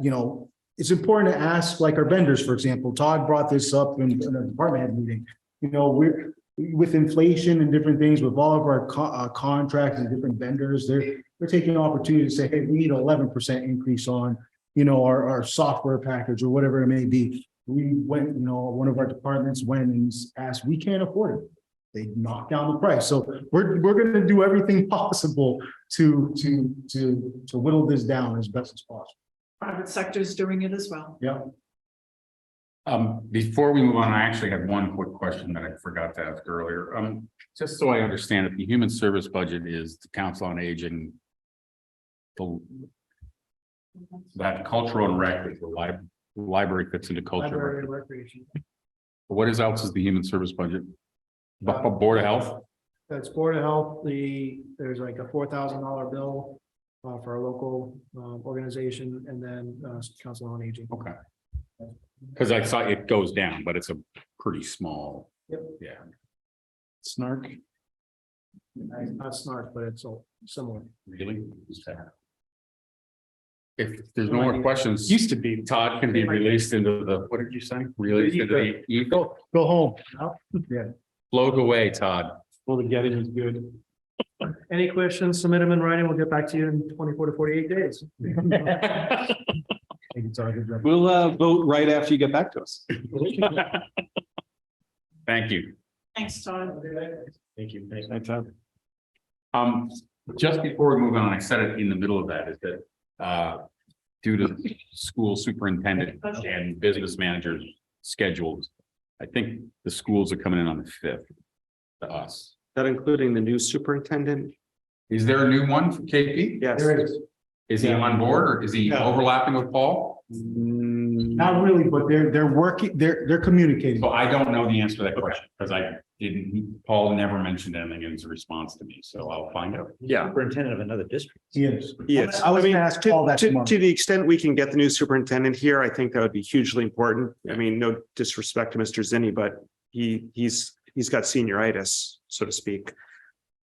it's important to ask, like our vendors, for example. Todd brought this up in a department head meeting. We're with inflation and different things, with all of our contracts and different vendors, they're taking an opportunity to say, hey, we need an 11% increase on, our software package or whatever it may be. We went, one of our departments went and asked, we can't afford it. They knocked down the price. So we're going to do everything possible to whittle this down as best as possible. Private sector is doing it as well. Yeah. Before we move on, I actually had one quick question that I forgot to ask earlier. Just so I understand it, the human service budget is the Council on Aging. That cultural and rec is the library fits into culture. Library and recreation. What else is the human service budget? Board of Health? That's Board of Health, there's like a $4,000 bill for a local organization, and then Council on Aging. Okay. Because I saw it goes down, but it's a pretty small. Yep. Yeah. Snark. Not SNARK, but it's similar. Really? If there's no more questions, Used to be. Todd can be released into the, what did you say? Released into the ether? Go home. Float away, Todd. Well, the getting is good. Any questions, submit them in writing. We'll get back to you in 24 to 48 days. We'll vote right after you get back to us. Thank you. Thanks, Todd. Thank you. Thanks, Todd. Just before we move on, I said it in the middle of that, is that due to school superintendent and business managers schedules, I think the schools are coming in on the 5th to us. That including the new superintendent? Is there a new one for KP? Yes. There is. Is he on board, or is he overlapping with Paul? Not really, but they're working, they're communicating. So I don't know the answer to that question, because Paul never mentioned anything in his response to me, so I'll find out. Yeah. Superintendent of another district. Yes. Yes. I was mean, gonna ask Paul that tomorrow. to the extent we can get the new superintendent here, I think that would be hugely important. I mean, no disrespect to Mr. Zinni, but he's got senioritis, so to speak.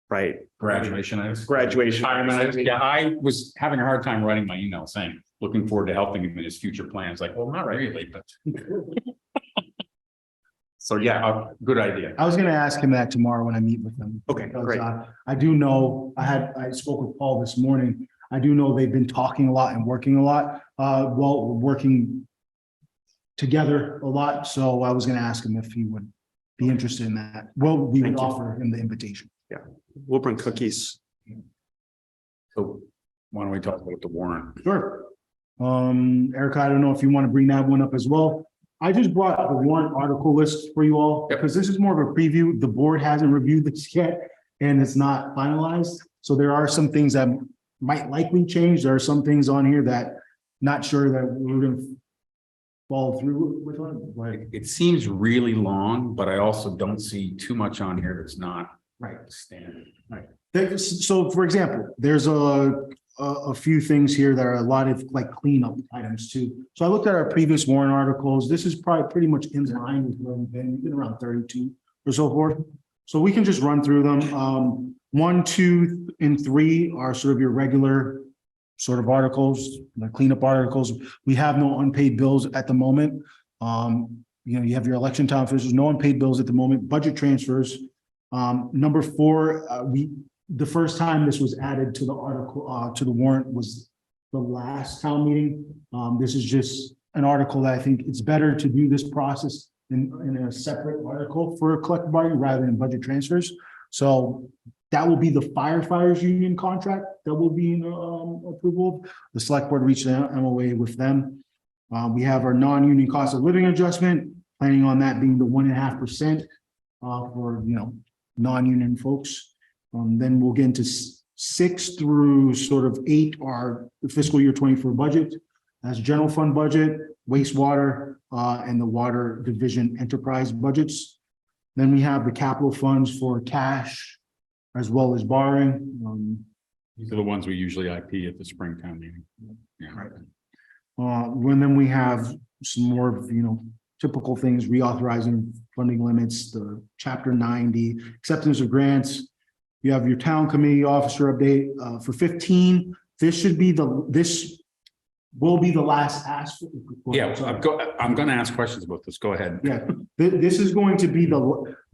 Right. Graduation. Graduation. Yeah, I was having a hard time writing my email saying, looking forward to helping him in his future plans. Like, well, not really, but. So yeah, good idea. I was gonna ask him that tomorrow when I meet with him. Okay, Because, great. I do know, I spoke with Paul this morning. I do know they've been talking a lot and working a lot, working together a lot. So I was gonna ask him if he would be interested in that. Well, we would Thank you. offer him the invitation. We'll bring cookies. So why don't we talk about the warrant? Sure. Erica, I don't know if you want to bring that one up as well. I just brought the warrant article list for you all, Yep. because this is more of a preview. The board hasn't reviewed this yet, and it's not finalized. So there are some things that might likely change. There are some things on here that not sure that we're gonna follow through with one, like, It seems really long, but I also don't see too much on here that's not right. standard. So for example, there's a few things here that are a lot of like cleanup items too. So I looked at our previous warrant articles. This is probably pretty much in line with where we've been around 32 or so forth. So we can just run through them. 1, 2, and 3 are sort of your regular sort of articles, the cleanup articles. We have no unpaid bills at the moment. You have your election town officials, no unpaid bills at the moment, budget transfers. Number 4, the first time this was added to the article, to the warrant was the last town meeting. This is just an article that I think it's better to do this process in a separate article for collective bargaining rather than budget transfers. So that will be the firefighters union contract that will be in approval. The select board reached an MOA with them. We have our non-union cost of living adjustment, planning on that being the 1.5% for, non-union folks. Then we'll get into 6 through sort of 8 are the fiscal year 24 budget. That's general fund budget, wastewater, and the water division enterprise budgets. Then we have the capital funds for cash as well as borrowing. These are the ones we usually IP at the springtime meeting. Yeah. Right. And then we have some more of, typical things, reauthorizing funding limits, the chapter 90, acceptance of grants. You have your town committee officer update for 15. This will be the last ask. Yeah, I'm going to ask questions about this. Go ahead. Yeah, this is going to be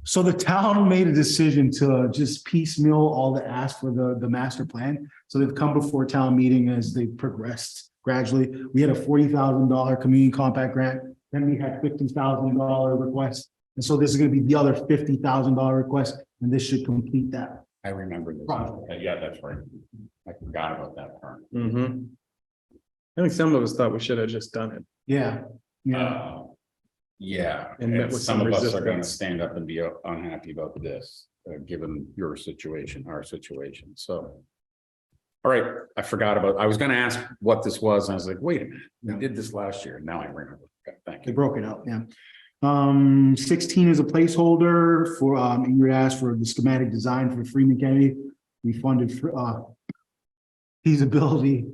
so the town made a decision to just piecemeal all the asks for the master plan. So they've come before town meeting as they progressed gradually. We had a $40,000 community compact grant. Then we had $50,000 request. And so this is going to be the other $50,000 request, and this should complete that. I remember this. Project. Yeah, that's right. I forgot about that part. I think some of us thought we should have just done it. Yeah, Yeah, And met and with some some of us are gonna resistance. stand up and be unhappy about this, given your situation, our situation, so. All right, I was gonna ask what this was, and I was like, wait a minute, we did this last year, now I remember. Okay, thank they you. broke it out, yeah. 16 is a placeholder for, Ingrid asked for the schematic design for Freeman Kennedy. We funded feasibility,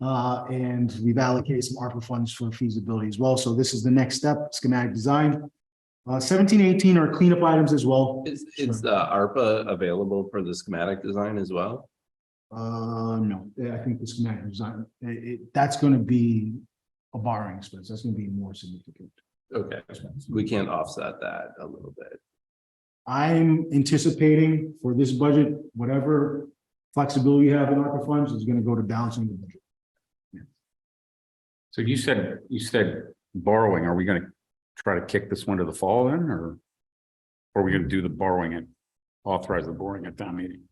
and we've allocated some ARPA funds for feasibility as well. So this is the next step, schematic design. 17, 18 are cleanup items as well. Is the ARPA available for the schematic design as well? No, I think the schematic design, that's going to be a borrowing expense. That's going to be more significant. Okay, we can't offset that a little bit. I'm anticipating for this budget, whatever flexibility you have in ARPA funds is going to go to balancing the budget. So you said borrowing, are we gonna try to kick this one to the fall then, or? Are we gonna do the borrowing and authorize the borrowing at town meeting?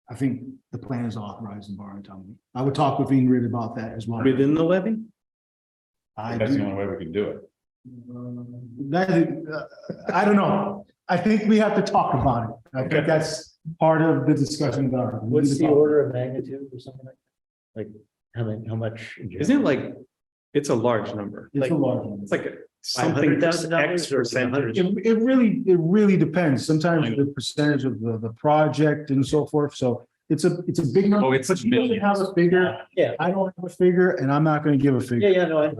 I think the plan is authorized and borrowing time. I would talk with Ingrid about that as well. Within the levy? That's the only way we can do it. I don't know. I think we have to talk about it. I think that's part of the discussion about it. What's the order of magnitude or something like? Like, how much? Isn't it like, it's a large number. It's a large one. It's like something $500,000 X or percentage. It really depends. Sometimes the percentage of the project and so forth. So it's a big number. Oh, it's but she doesn't have a figure. Yeah, I don't have a figure and I'm not going to give a figure. yeah, no, I'm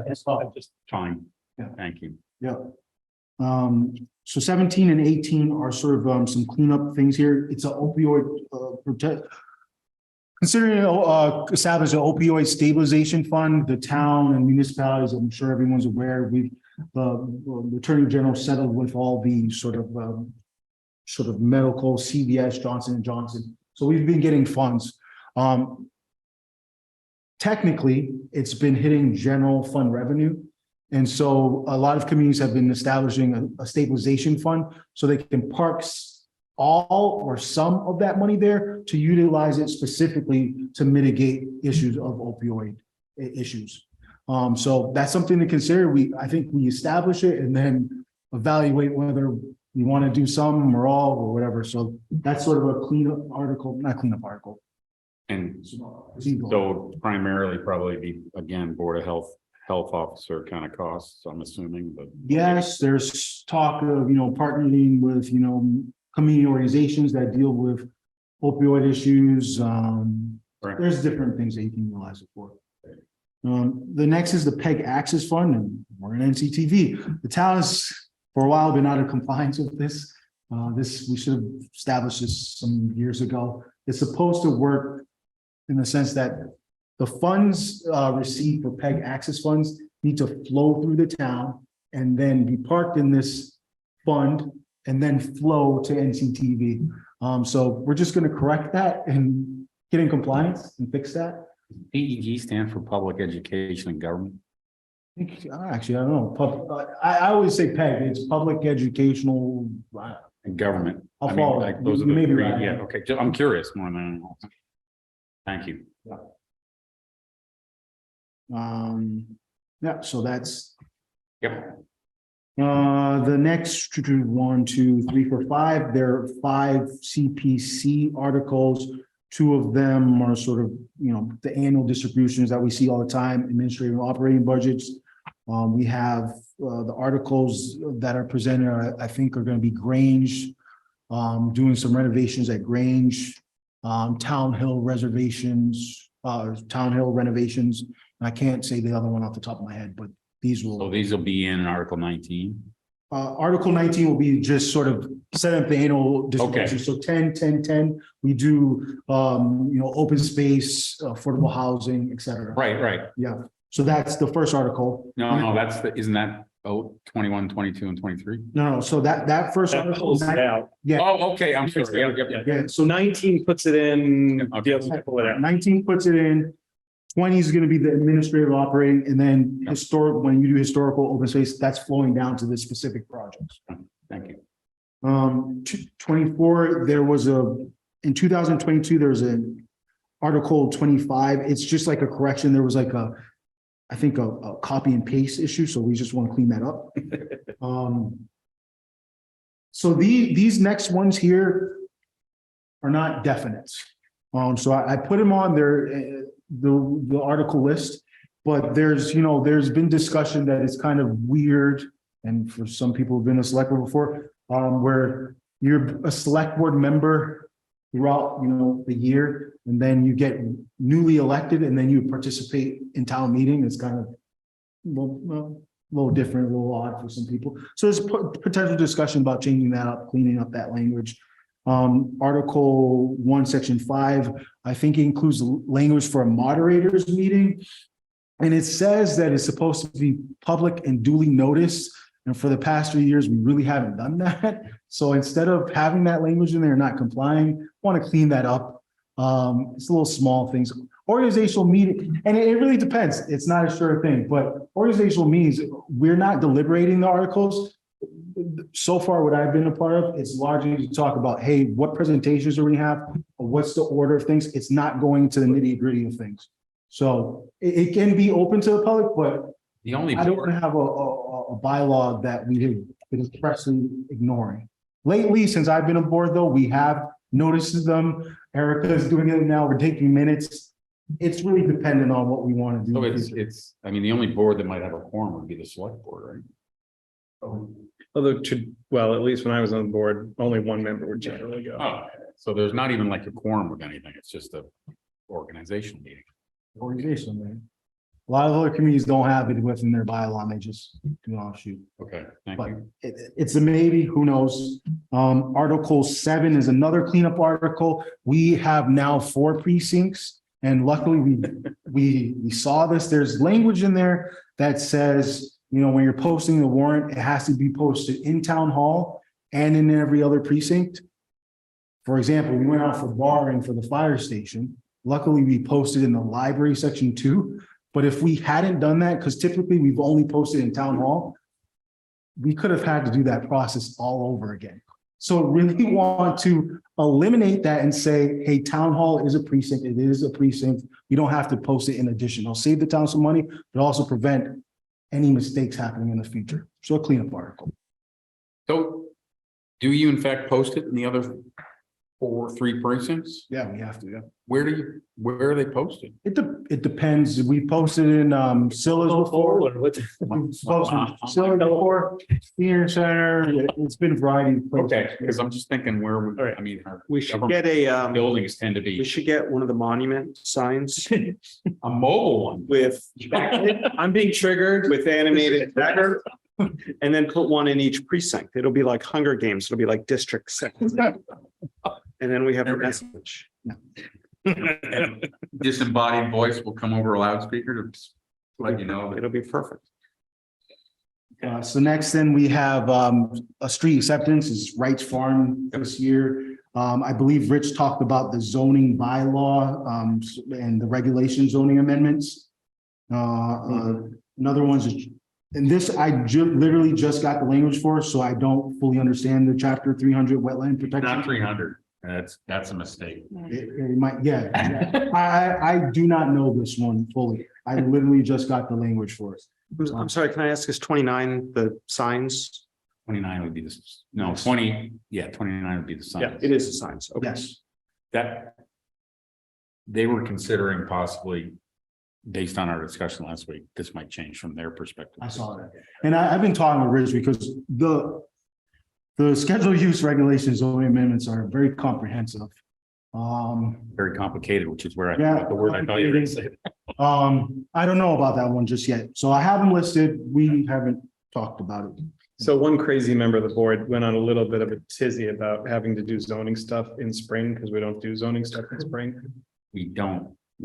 just. Fine. Yeah. Thank you. Yeah. So 17 and 18 are sort of some cleanup things here. It's an opioid considering establish an opioid stabilization fund, the town and municipalities, I'm sure everyone's aware, the Attorney General settled with all the sort of medical CVS, Johnson & Johnson. So we've been getting funds. Technically, it's been hitting general fund revenue. And so a lot of communities have been establishing a stabilization fund so they can park all or some of that money there to utilize it specifically to mitigate issues of opioid issues. So that's something to consider. I think we establish it and then evaluate whether we want to do some or all or whatever. So that's sort of a cleanup article, not cleanup article. And so primarily probably be, again, Board of Health officer kind of costs, I'm assuming, but. Yes, there's talk of, partnering with, community organizations that deal with opioid issues. Right. There's different things that you can utilize it for. The next is the PEG Access Fund, and we're in NCTV. The town has for a while been out of compliance with this. We should have established this some years ago. It's supposed to work in the sense that the funds received for PEG Access funds need to flow through the town and then be parked in this fund and then flow to NCTV. So we're just going to correct that and get in compliance and fix that. PEG stand for Public Education and Government. Actually, I don't know, I always say PEG, it's public educational. And government. I'll I mean, follow. like, those are You the may be three, right. yeah, okay, I'm curious more than anything else. Thank you. Yeah, so that's, Yep. the next 1, 2, 3, 4, 5, there are 5 CPC articles. 2 of them are sort of, the annual distributions that we see all the time, administrative and operating budgets. We have, the articles that are presented, I think are going to be Grange, doing some renovations at Grange, Town Hill renovations. I can't say the other one off the top of my head, but these So will, these will be in Article 19. Article 19 will be just sort of set up the annual distribution. So 10, 10, 10, we do, open space, affordable housing, et cetera. Right. Yeah, so that's the first article. No, that's isn't that 21, 22, and 23? No, so that first. That article, pulls it out. Yeah, Oh, okay, I'm sorry. Yeah. yeah, So 19 puts it in, Okay. the others pull it out. 19 puts it in. 20 is going to be the administrative operating, and then historic, when you do historical open space, that's flowing down to the specific projects. Thank you. 24, in 2022, there was an Article 25. It's just like a correction. There was like I think a copy and paste issue, so we just want to clean that up. So these next ones here are not definite. So I put them on there, the article list, but there's been discussion that it's kind of weird, and for some people who've been a select board before, where you're a select board member throughout, the year, and then you get newly elected, and then you participate in town meeting. It's kind of a little different, a little odd for some people. So there's potential discussion about changing that up, cleaning up that language. Article 1, Section 5, I think it includes language for a moderator's meeting. And it says that it's supposed to be public and duly noticed. And for the past 3 years, we really haven't done that. So instead of having that language in there, not complying, I want to clean that up. It's a little small things. Organizational meeting, and it really depends. It's not a sure thing, but organizational meetings, we're not deliberating the articles. So far, what I've been a part of, it's largely to talk about, hey, what presentations do we have? Or what's the order of things? It's not going to the nitty gritty of things. So it can be open to the public, but The only I don't want to have a bylaw that we have been expressly ignoring. Lately, since I've been aboard though, we have noticed them. Erica is doing it now. We're taking minutes. It's really dependent on what we want to do. So I mean, the only board that might have a quorum would be the select board, right? Although, well, at least when I was on the board, only one member would generally go. Oh, so there's not even like a quorum with anything. It's just a organizational meeting. Organization, man. A lot of other communities don't have it within their bylaw, and they just do offshoot. Okay, thank But you. it's a maybe, who knows? Article 7 is another cleanup article. We have now 4 precincts, and luckily we saw this. There's language in there that says, when you're posting the warrant, it has to be posted in town hall and in every other precinct. For example, we went out for barring for the fire station. Luckily, we posted in the library section 2. But if we hadn't done that, because typically we've only posted in town hall, we could have had to do that process all over again. So really want to eliminate that and say, hey, town hall is a precinct. It is a precinct. You don't have to post it in addition. It'll save the town some money, but also prevent any mistakes happening in the future. So a cleanup article. So do you in fact post it in the other 3 precincts? Yeah, we have to, yeah. Where are they posted? It depends. We posted in Silla's before. Posted in Silla's before, Senior Center. It's been a variety of places. Okay, because I'm just thinking I mean, our We should government get buildings tend to we be should get one of the monument signs a mobile one. with, I'm being triggered. with animated dagger. And then put one in each precinct. It'll be like Hunger Games. It'll be like District 6. And then we have a message. Disembodied voice will come over a loudspeaker to let you know that. It'll be perfect. So next then we have a street acceptance is Wright's Farm this year. I believe Rich talked about the zoning bylaw and the regulation zoning amendments. Another one's, and this, I literally just got the language for, so I don't fully understand the chapter 300 wetland protection. Not 300. That's a mistake. It might, yeah. I do not know this one fully. I literally just got the language for it. I'm sorry, can I ask, is 29 the signs? 29 would be this, no, 20, yeah, 29 would be the sign. Yeah, it is the signs. Okay. Yes. That they were considering possibly, based on our discussion last week, this might change from their perspective. I saw that. And I've been talking with Rich because the schedule use regulations, zoning amendments are very comprehensive. Very complicated, which is where I, Yeah, the word I thought you were going to say. I don't know about that one just yet. So I have them listed. We haven't talked about it. So one crazy member of the board went on a little bit of a tizzy about having to do zoning stuff in spring because we don't do zoning stuff in spring. We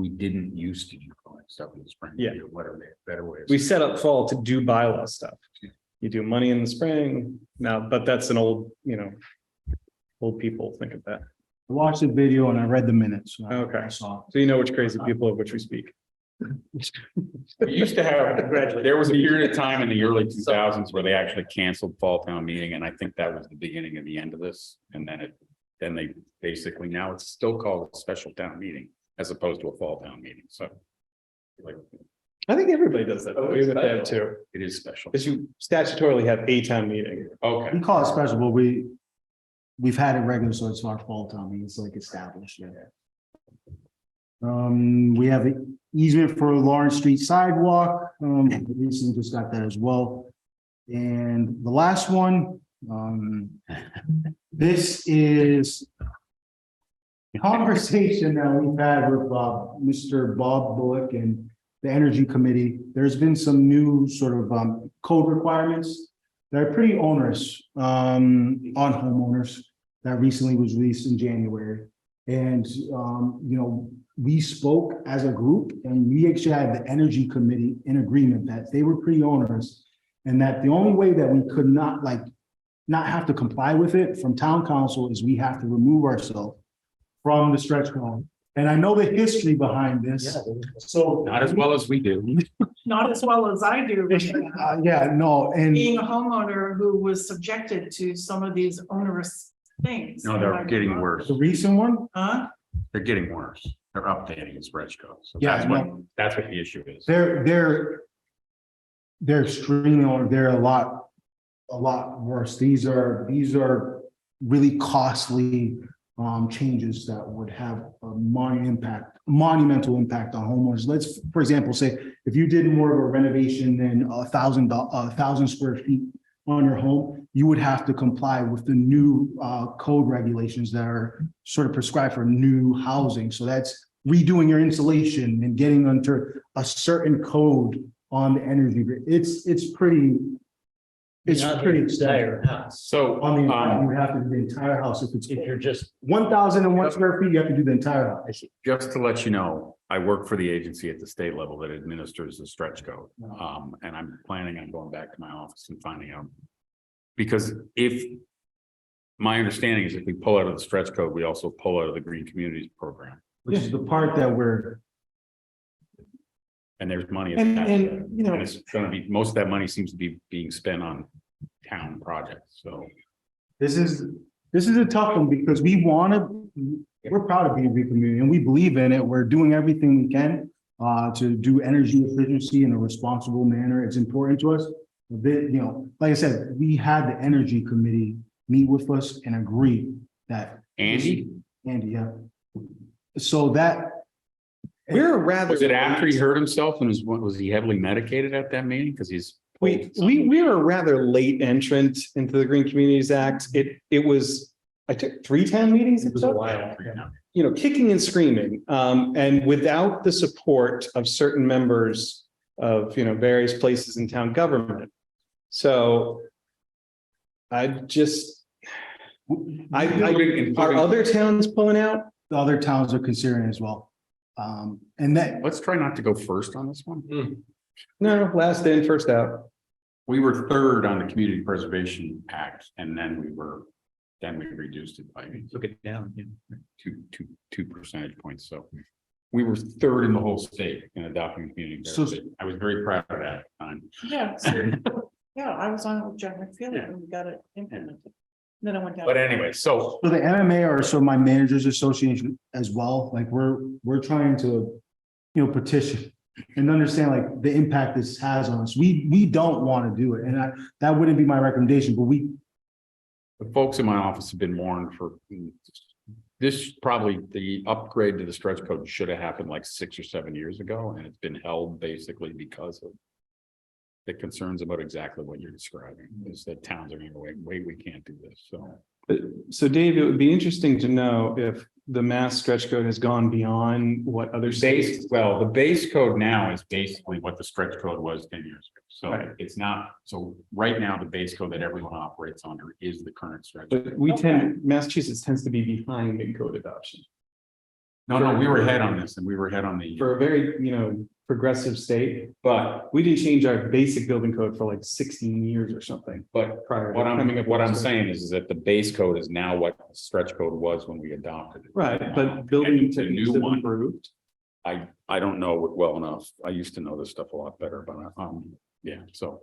didn't used to do stuff in the spring. Yeah. Whatever, better ways. We set up fall to do bylaw stuff. You do money in the spring now, but that's an old, old people think of that. I watched the video and I read the minutes. Okay. I saw. So you know which crazy people of which we speak. We used to have, there was a period of time in the early 2000s where they actually canceled fall town meeting, and I think that was the beginning of the end of this. And then they basically, now it's still called a special town meeting as opposed to a fall town meeting. So like, I think everybody does that. We would have too. it is special. Because you statutorily have a town meeting. Okay. We call it special, but we've had it regular, so it's our fall time. It's like established. Yeah. We have an easement for Lawrence Street sidewalk. We recently just got that as well. And the last one, this is a conversation that we've had with Mr. Bob Bullock and the Energy Committee. There's been some new sort of code requirements that are pretty onerous on homeowners that recently was released in January. And, we spoke as a group and we actually had the Energy Committee in agreement that they were pretty onerous. And that the only way that we could not have to comply with it from town council is we have to remove ourselves from the stretch goal. And I know the history behind this. So Not as well as we do. Not as well as I do. yeah, no, and Being a homeowner who was subjected to some of these onerous things. No, they're getting worse. the recent one, Huh? They're getting worse. They're updating the stretch code. So Yeah, that's what the issue is. they're extremely onerous. They're a lot worse. These are really costly changes that would have a monumental impact on homeowners. Let's, for example, say if you did more of a renovation than 1,000 square feet on your home, you would have to comply with the new code regulations that are sort of prescribed for new housing. So that's redoing your insulation and getting under a certain code on the energy grid. It's pretty extensive. So, On the entire, you would have to do the entire house. If You're just, 1,001 square feet, you have to do the entire house. just to let you know, I work for the agency at the state level that administers the stretch code. And I'm planning on going back to my office and finding out. Because my understanding is if we pull out of the stretch code, we also pull out of the Green Communities Program. Which is the part that And there's money. And, attached to that. and, And it's gonna be, most of that money seems to be being spent on town projects, so. this is a tough one because we're proud of being a green community and we believe in it. We're doing everything we can to do energy efficiency in a responsible manner. It's important to us. Like I said, we had the Energy Committee meet with us and agree that. Andy, Yeah. So that. we're rather. was it after he hurt himself and was he heavily medicated at that meeting? Because he's. We are a rather late entrant into the Green Communities Act. It was, I took 3 town meetings. It was a while. Kicking and screaming, and without the support of certain members of, various places in town government. So are other towns pulling out? The other towns are considering as well. And that, Let's try not to go first on this one. No, last in, first out. We were third on the Community Preservation Act, and then we reduced it by look it down. 2 percentage points. So we were third in the whole state in adopting community. So- therapy. I was very proud of that time. Yeah, so, yeah, I was on it with John McPhilly and we got it implemented. Then I went down. But anyway, so So the MMA are so my managers association as well, like we're trying to, petition and understand like the impact this has on us. We don't want to do it. And that wouldn't be my recommendation, but the folks in my office have been warned for this, probably the upgrade to the stretch code should have happened like 6 or 7 years ago, and it's been held basically because of the concerns about exactly what you're describing, is that towns are going to wait, we can't do this, so. So Dave, it would be interesting to know if the mass stretch code has gone beyond what other states. The base code now is basically what the stretch code was 10 years ago. So Right. it's not, so right now, the base code that everyone operates under is the current stretch. But Massachusetts tends to be behind in code adoption. No, we were ahead on this, and we were ahead on the. For a very, progressive state, but we didn't change our basic building code for like 16 years or something. But Prior to what coming up I'm with- saying is that the base code is now what the stretch code was when we adopted it. Right, but building And the techniques new have one, improved. I don't know it well enough. I used to know this stuff a lot better, but yeah, so.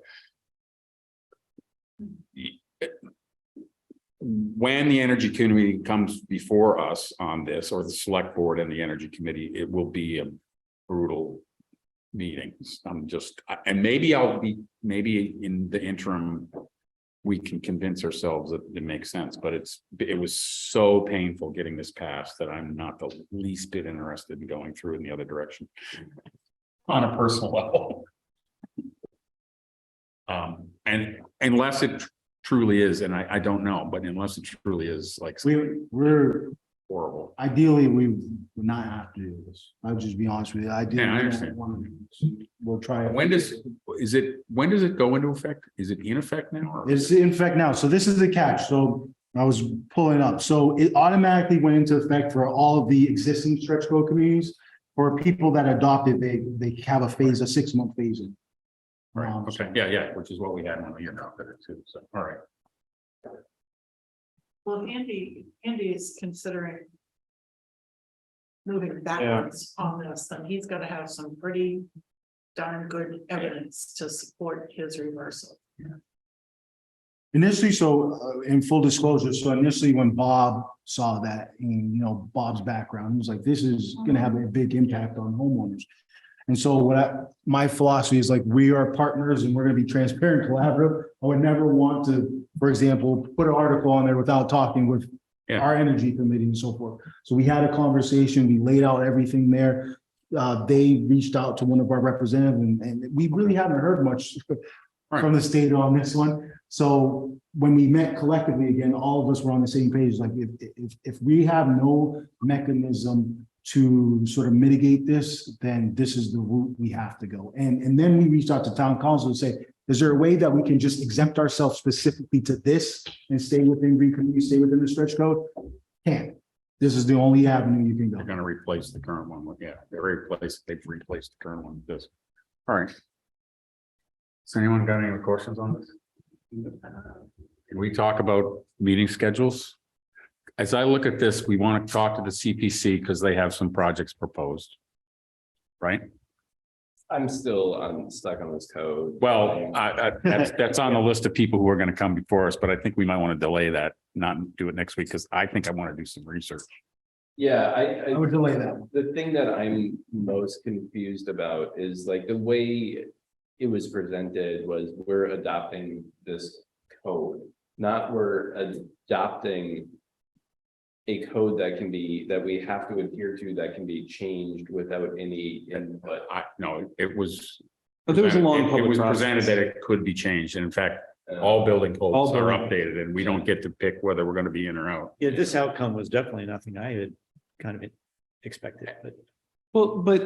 When the energy committee comes before us on this, or the select board and the energy committee, it will be a brutal meetings. And maybe maybe in the interim, we can convince ourselves that it makes sense, but it was so painful getting this passed that I'm not the least bit interested in going through in the other direction. On a personal level. And unless it truly is, and I don't know, but unless it truly is like we're horrible. ideally, we would not have to do this. I'll just be honest with you. Ideally, Yeah, I we don't understand. want to do this. We'll try. it. When does it go into effect? Is it in effect now? or- It's in effect now. So this is the catch. So I was pulling up. So it automatically went into effect for all of the existing stretch code communities. For people that adopted, they have a 6-month phase in. Right, okay, yeah, which is what we had when we adopted it too, so, all right. Well, Andy is considering moving backwards on this, then he's gotta have some pretty darn good evidence to support his reversal. Initially, so in full disclosure, so initially when Bob saw that, and Bob's background, he was like, this is gonna have a big impact on homeowners. And so my philosophy is like, we are partners and we're gonna be transparent, collaborative. I would never want to, for example, put an article on there without talking with Yeah. our energy committee and so forth. So we had a conversation, we laid out everything there. They reached out to one of our representatives and we really haven't heard much from the state on this one. So when we met collectively again, all of us were on the same page, like if we have no mechanism to sort of mitigate this, then this is the route we have to go. And then we reached out to town council and say, is there a way that we can just exempt ourselves specifically to this and stay within Green Community, stay within the stretch code? Can't. This is the only avenue you can go. They're gonna replace the current one with, they've replaced the current one with this. All right. Has anyone got any questions on this? Can we talk about meeting schedules? As I look at this, we want to talk to the CPC because they have some projects proposed. Right? I'm still stuck on this code. Well, that's on the list of people who are going to come before us, but I think we might want to delay that, not do it next week, because I think I want to do some research. Yeah, I would delay that. the thing that I'm most confused about is like the way it was presented was we're adopting this code, not we're adopting a code that we have to adhere to, that can be changed without any input. No, it was. But there was a long It public was process. presented that it could be changed, and in fact, all building codes are building- updated, and we don't get to pick whether we're gonna be in or out. Yeah, this outcome was definitely nothing I had kind of expected, but. Well, but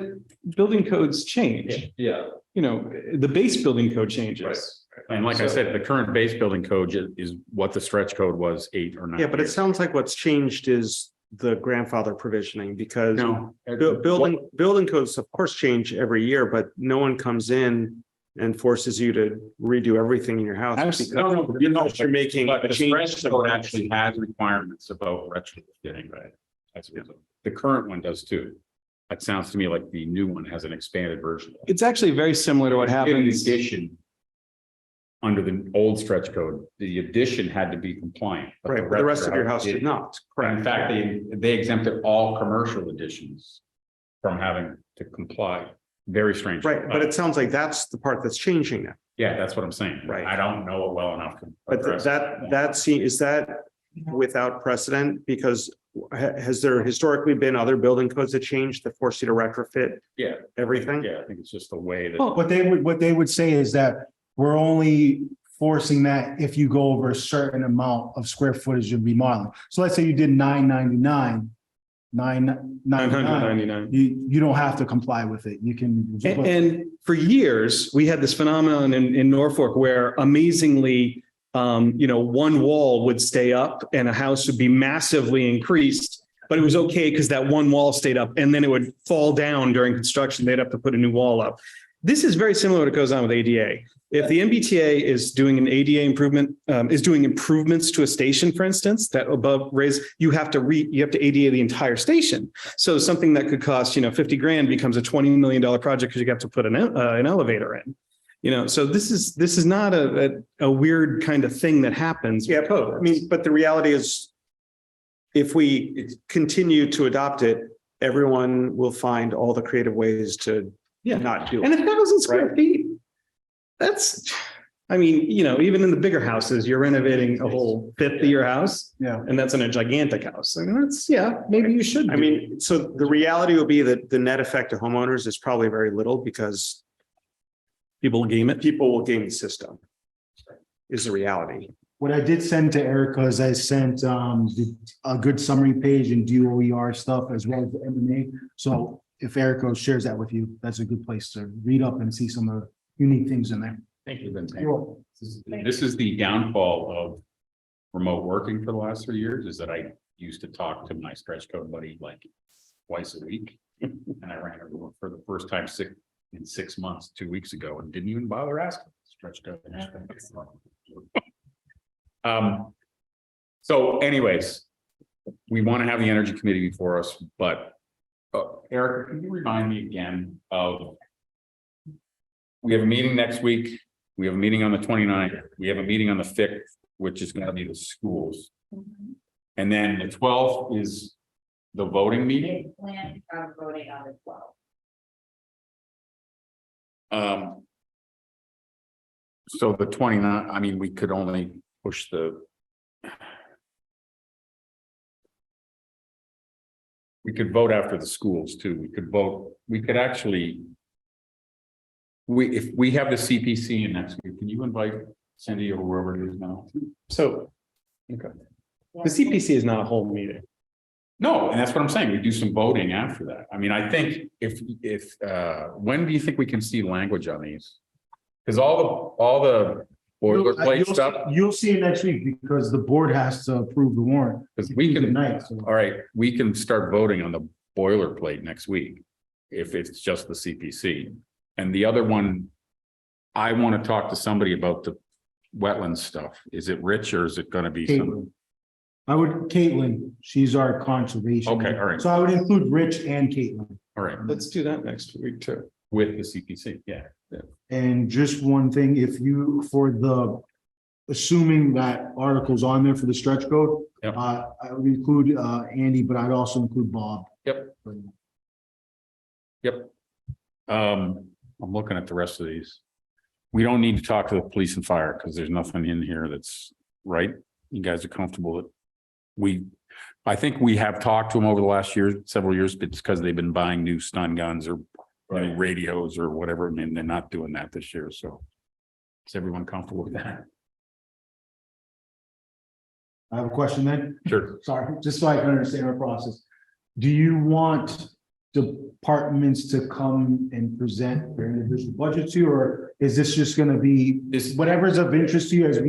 building codes change, Yeah, the base building code changes. And like I said, the current base building code is what the stretch code was 8 or 9. Yeah, but it years. sounds like what's changed is the grandfather provisioning because No. building codes, of course, change every year, but no one comes in and forces you to redo everything in your house. Absolutely. because you're making But a the change. stretch code actually has requirements about retrofitting, right? The current one does too. It sounds to me like the new one has an expanded version. It's actually very similar to what In happens. addition, under the old stretch code, the addition had to be compliant. Right, but the rest of your house did didn't. not, In correct? fact, they exempted all commercial additions from having to comply. Very strange. Right, but it sounds like that's the part that's changing now. Yeah, that's what I'm saying. Right. I don't know it well enough to. But address it. is that without precedent? Because has there historically been other building codes that changed that force you to retrofit Yeah, everything? yeah, I think it's just the way that. What they would say is that we're only forcing that if you go over a certain amount of square footage of remodeling. So let's say you did 999, 999. you don't have to comply with it. You can. And for years, we had this phenomenon in Norfolk where amazingly, one wall would stay up and a house would be massively increased, but it was okay because that one wall stayed up and then it would fall down during construction. They'd have to put a new wall up. This is very similar to what goes on with ADA. If the MBTA is doing an ADA improvement, is doing improvements to a station, for instance, that above raise, you have to ADA the entire station. So something that could cost, 50 grand becomes a $20 million project because you have to put an elevator in. So this is not a weird kind of thing that happens. Yeah, I mean, but the reality is, if we continue to adopt it, everyone will find all the creative ways to not do And it. 1,000 square Right. feet, that's, even in the bigger houses, you're renovating a whole fifth of your house. Yeah. And that's in a gigantic house. I mean, maybe you should. I mean, so the reality will be that the net effect to homeowners is probably very little because People game it. people will game the system. Is the reality. What I did send to Erica is I sent a good summary page and DOER stuff as well as the MMA. So if Erica shares that with you, that's a good place to read up and see some of the unique things in there. Thank you, Ben. You're welcome. This is the downfall of remote working for the last 3 years, is that I used to talk to my stretch code buddy like twice a week. And I ran it for the first time in 6 months, 2 weeks ago, and didn't even bother asking. Stretch code. So anyways, we want to have the energy committee before us, but Erica, can you remind me again of, we have a meeting next week. We have a meeting on the 29th. We have a meeting on the 5th, which is going to be the schools. And then the 12th is the voting meeting. Plan on voting on the 12th. So the 29th, we could only push we could vote after the schools too. We could actually. If we have the CPC in next week, can you invite Cindy or whoever it is now? So, okay. The CPC is not a whole meeting. No, and that's what I'm saying. We do some voting after that. I think if when do you think we can see language on these? Because all the boilerplate stuff, You'll see it next week because the board has to approve the warrant. because we can, Tonight, so. all right, we can start voting on the boilerplate next week. If it's just the CPC. And the other one, I want to talk to somebody about the wetlands stuff. Is it Rich or is it going to be some? Caitlin, she's our conservation. Okay, all right, So I would include Rich and Caitlin. all right, Let's do that next week too. with the CPC, yeah. And just one thing, assuming that article's on there for the stretch code. Yep. I would include Andy, but I'd also include Bob. Yep. I'm looking at the rest of these. We don't need to talk to the police and fire because there's nothing in here that's right. You guys are comfortable that I think we have talked to them over the last several years, but it's because they've been buying new stun guns or new radios or whatever, and they're not doing that this year. So is everyone comfortable with that? I have a question then. Sure. Sorry, just so I can understand our process. Do you want departments to come and present their individual budget to you, or is this just gonna be whatever's of interest to you as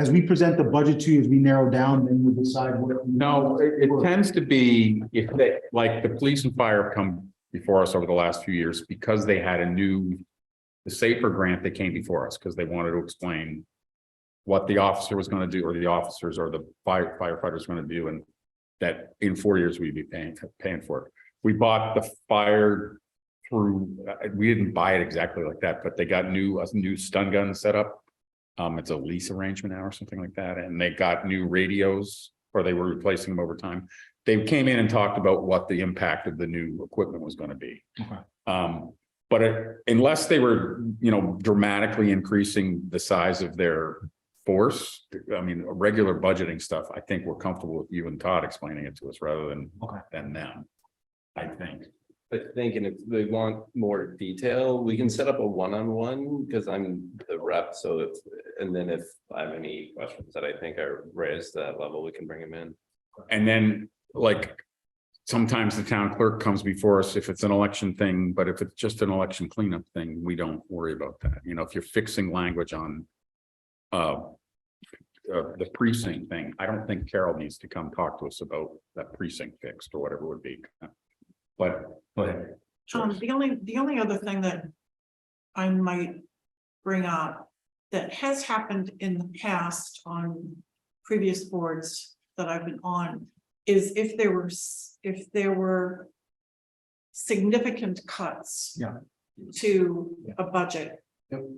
we present the budget to you, as we narrow down, then we decide what? No, it tends to be if they, like the police and fire have come before us over the last few years because they had the SAFER grant that came before us because they wanted to explain what the officer was going to do, or the officers or the firefighters going to do, and that in 4 years we'd be paying for it. we bought the fire through, we didn't buy it exactly like that, but they got a new stun gun set up. It's a lease arrangement now or something like that, and they got new radios, or they were replacing them over time. They came in and talked about what the impact of the new equipment was going to be. Okay. But unless they were, dramatically increasing the size of their force, I mean, regular budgeting stuff, I think we're comfortable with you and Todd explaining it to us rather than them. I think. I think, and if they want more detail, we can set up a one-on-one, because I'm the rep, so if, and then if I have any questions that I think are raised to that level, we can bring them in. And then, like, sometimes the town clerk comes before us if it's an election thing, but if it's just an election cleanup thing, we don't worry about that. If you're fixing language on the precinct thing, I don't think Carol needs to come talk to us about that precinct fixed or whatever it would be. But The only other thing that I might bring up that has happened in the past on previous boards that I've been on is if there were significant cuts to a budget.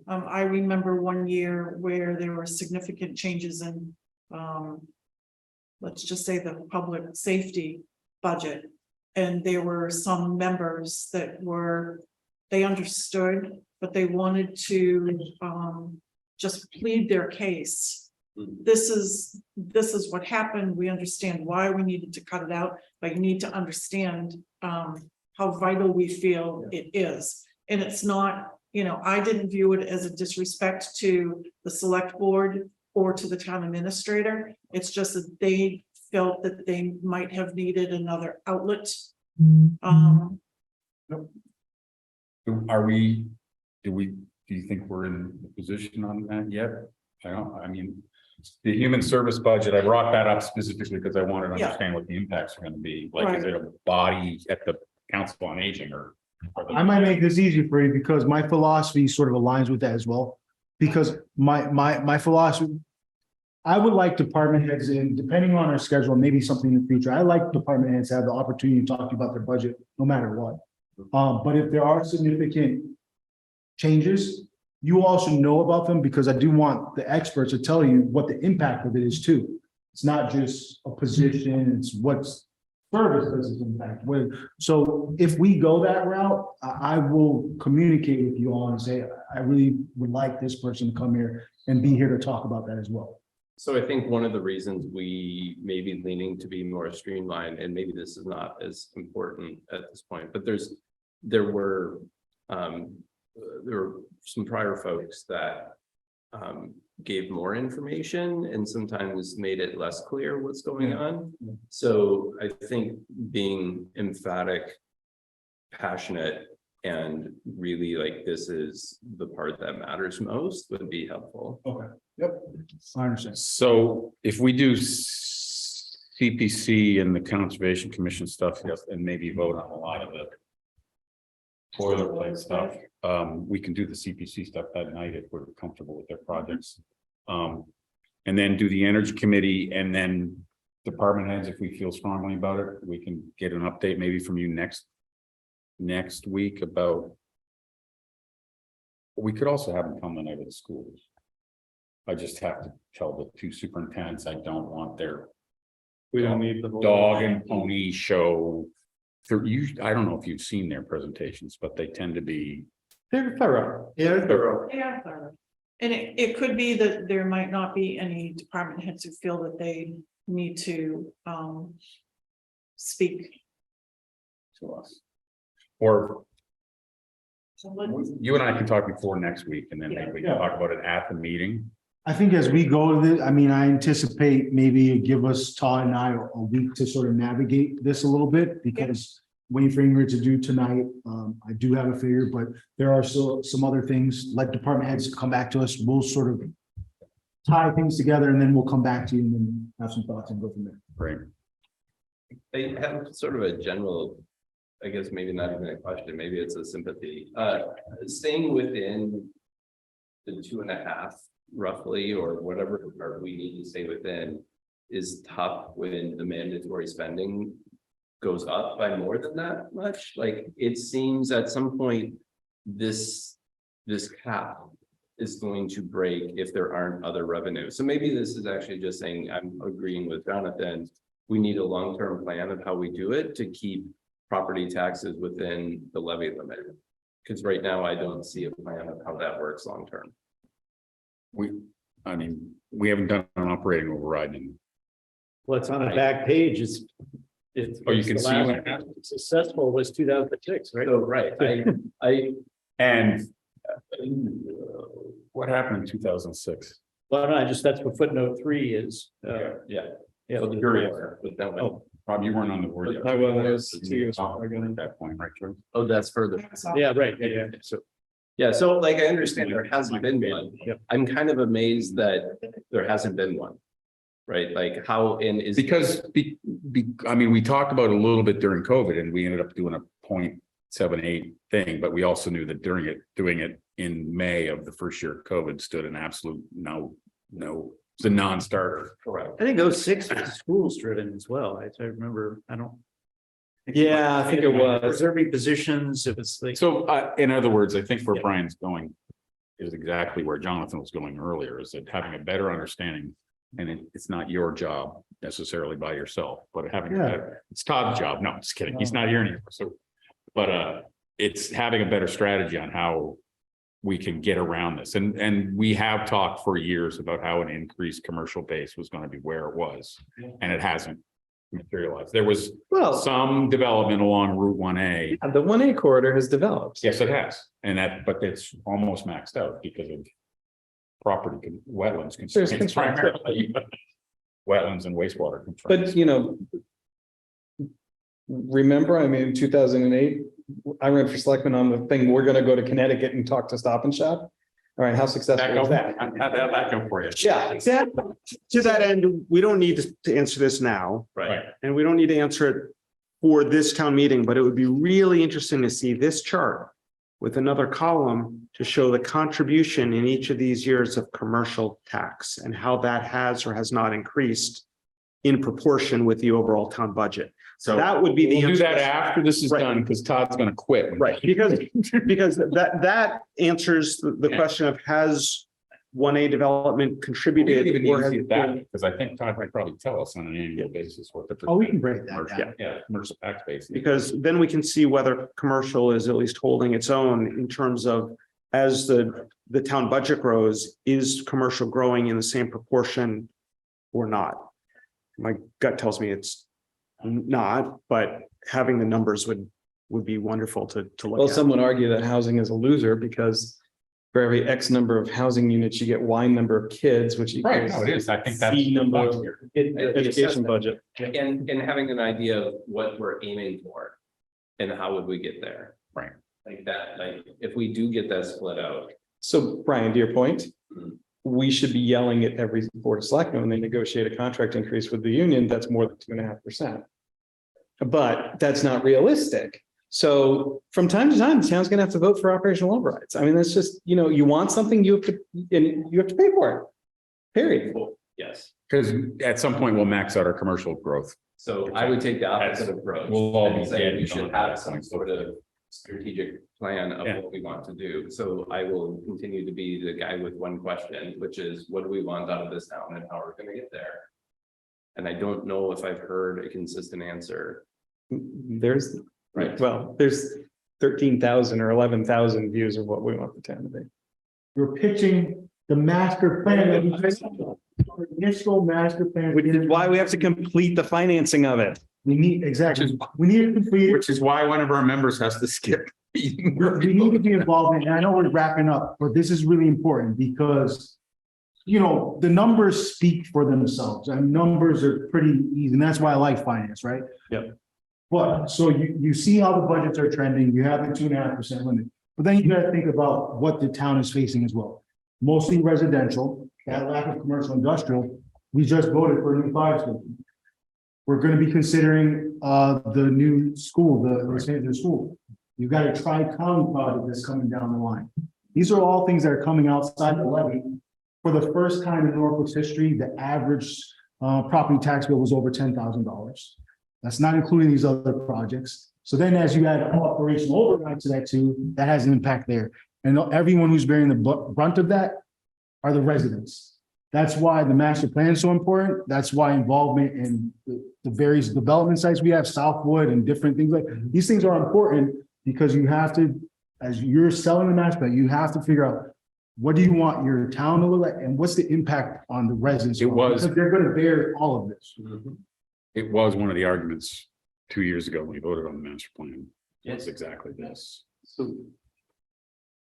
I remember one year where there were significant changes in let's just say the public safety budget. And there were some members that they understood, but they wanted to just plead their case. This is what happened. We understand why we needed to cut it out, but you need to understand how vital we feel it is. And it's not, I didn't view it as a disrespect to the select board or to the town administrator. It's just that they felt that they might have needed another outlet. do you think we're in the position on that yet? I mean, the human service budget, I brought that up specifically because I wanted to understand what the impacts are going to be. Like, is it a body at the Council on Aging or? I might make this easy for you because my philosophy sort of aligns with that as well. Because my philosophy, I would like department heads in, depending on our schedule, maybe something in the future. I like department heads to have the opportunity to talk to you about their budget, no matter what. But if there are significant changes, you all should know about them because I do want the experts to tell you what the impact of it is too. It's not just a position, it's what's service does its impact with. So if we go that route, I will communicate with you all and say, I really would like this person to come here and be here to talk about that as well. So I think one of the reasons we may be leaning to be more streamlined, and maybe this is not as important at this point, but there were some prior folks that gave more information and sometimes made it less clear what's going on. So I think being emphatic, passionate, and really like this is the part that matters most would be helpful. Okay. Yep. I understand. So if we do CPC and the Conservation Commission stuff, yes, and maybe vote on a lot of the boilerplate stuff, we can do the CPC stuff that night if we're comfortable with their projects. And then do the Energy Committee and then department heads, if we feel strongly about it, we can get an update maybe from you next week about. We could also have them come the night of the schools. I just have to tell the two superintendents I don't want their. We don't need the whole dog and pony show. I don't know if you've seen their presentations, but they tend to be. They're thorough. Yeah, thorough. Yeah, and it could be that there might not be any department heads who feel that they need to speak To us. Or to what- you and I can talk before next week and then maybe we can Yeah. talk about it at the meeting. I think as we go to this, I mean, I anticipate maybe give us Todd and I a week to sort of navigate this a little bit because waiting for Ingrid to do tonight. I do have a figure, but there are still some other things like department heads come back to us. We'll sort of tie things together and then we'll come back to you and then have some thoughts and go from there. Right. I have sort of a general, I guess maybe not even a question, maybe it's a sympathy. Staying within the 2.5 roughly, or whatever or we need to stay within is tough when the mandatory spending goes up by more than that much, like, it seems at some point, this cap is going to break if there aren't other revenues. So maybe this is actually just saying, I'm agreeing with Jonathan, we need a long-term plan of how we do it to keep property taxes within the levy limit. Because right now I don't see a plan of how that works long-term. we haven't done an operating override in. What's on the back page is. Oh, you can the see last when- one successful was 2006, right? So, right, And what happened in 2006? Well, no, that's what footnote 3 is. yeah. Yeah. So the Curious. but that one- Oh. Rob, you weren't on the board yet. I was 2 years Oh, ago. At that point, right, George? Oh, that's further. Yeah, right, yeah. So, yeah, so like, I understand there hasn't been one. Yep. I'm kind of amazed that there hasn't been one. Right, like how in is. Because, we talked about it a little bit during COVID and we ended up doing a 0.78 thing, but we also knew that doing it in May of the first year of COVID stood an absolute no, it's a non-starter. Correct. I think 06 was schools driven as well. I remember, Yeah, I think it was. reserving positions, it was like. So, in other words, I think where Yeah. Brian's going is exactly where Jonathan was going earlier, is that having a better understanding. And it's not your job necessarily by yourself, but having, it's Todd's job. No, I'm just kidding. He's not here anymore. So, but, it's having a better strategy on how we can get around this. And we have talked for years about how an increased commercial base was going to be where it was, and it hasn't materialized. There was some development along Route 1A. The 1A corridor has developed. Yes, it has. But it's almost maxed out because of property, wetlands. There's constraints primarily, but wetlands and wastewater. constraints. But, remember, in 2008, I ran for selectman on the thing, we're gonna go to Connecticut and talk to Stop and Shop. All right, how successful was that? How'd that go for you? Yeah, exactly. To that end, we don't need to answer this now, Right. and we don't need to answer it for this town meeting, but it would be really interesting to see this chart with another column to show the contribution in each of these years of commercial tax and how that has or has not increased in proportion with the overall town budget. So that would be the. We'll do that answer. after this is Right. done, because Todd's gonna quit. Right, because that answers the question of has 1A development We don't contributed even need or to has see that, been. because I think Todd would probably tell us on an annual basis what the. Oh, we can break that commercial- down. Yeah, commercial tax base. is. Because then we can see whether commercial is at least holding its own in terms of as the town budget grows, is commercial growing in the same proportion or not? My gut tells me it's not, but having the numbers would be wonderful to look Well, at. some would argue that housing is a loser because for every X number of housing units, you get Y number of kids, which Right, equals no, it is. I think that's. C the number point of here. education budget. And having an idea of what we're aiming for and how would we get there? Right. Like that, like if we do get that split out. So Brian, to your point, Mhm. we should be yelling at every board of selectmen when they negotiate a contract increase with the union, that's more than 2.5%. But that's not realistic. So from time to time, the town's gonna have to vote for operational overrides. That's just, you want something, you have to, and you have to pay for it. Period. Yes, Because at some point we'll max out our commercial growth. so I would take the opposite approach. We'll all be and say dead we should on have that some point. sort of strategic plan of Yeah. what we want to do. So I will continue to be the guy with one question, which is what do we want out of this town and how are we gonna get there? And I don't know if I've heard a consistent answer. There's, Right. well, there's 13,000 or 11,000 views of what we want the town to be. We're pitching the master plan. that we- Initial master plan. Which is why we have to complete the financing of it. We need, exactly, we need to complete it. Which is why one of our members has to skip. We need to be involved in, and I know we're wrapping up, but this is really important because, the numbers speak for themselves and numbers are pretty easy. And that's why I like finance, right? Yep. But so you see how the budgets are trending, you have the 2.5% limit, but then you gotta think about what the town is facing as well. Mostly residential, that lack of commercial industrial. We just voted for a new fire station. We're gonna be considering the new school, the school. You've got a tri-county project that's coming down the line. These are all things that are coming outside the levy. For the first time in Norfolk's history, the average property tax bill was over $10,000. That's not including these other projects. So then as you add operational override to that too, that has an impact there. And everyone who's bearing the brunt of that are the residents. That's why the master plan is so important. That's why involvement in the various development sites we have, Southwood and different things like, these things are important because you have to, as you're selling the master plan, you have to figure out what do you want your town to look like and what's the impact on the residents? It was- Because they're gonna bear all of this. It was one of the arguments 2 years ago when we voted on the master plan. Yes. It's exactly this.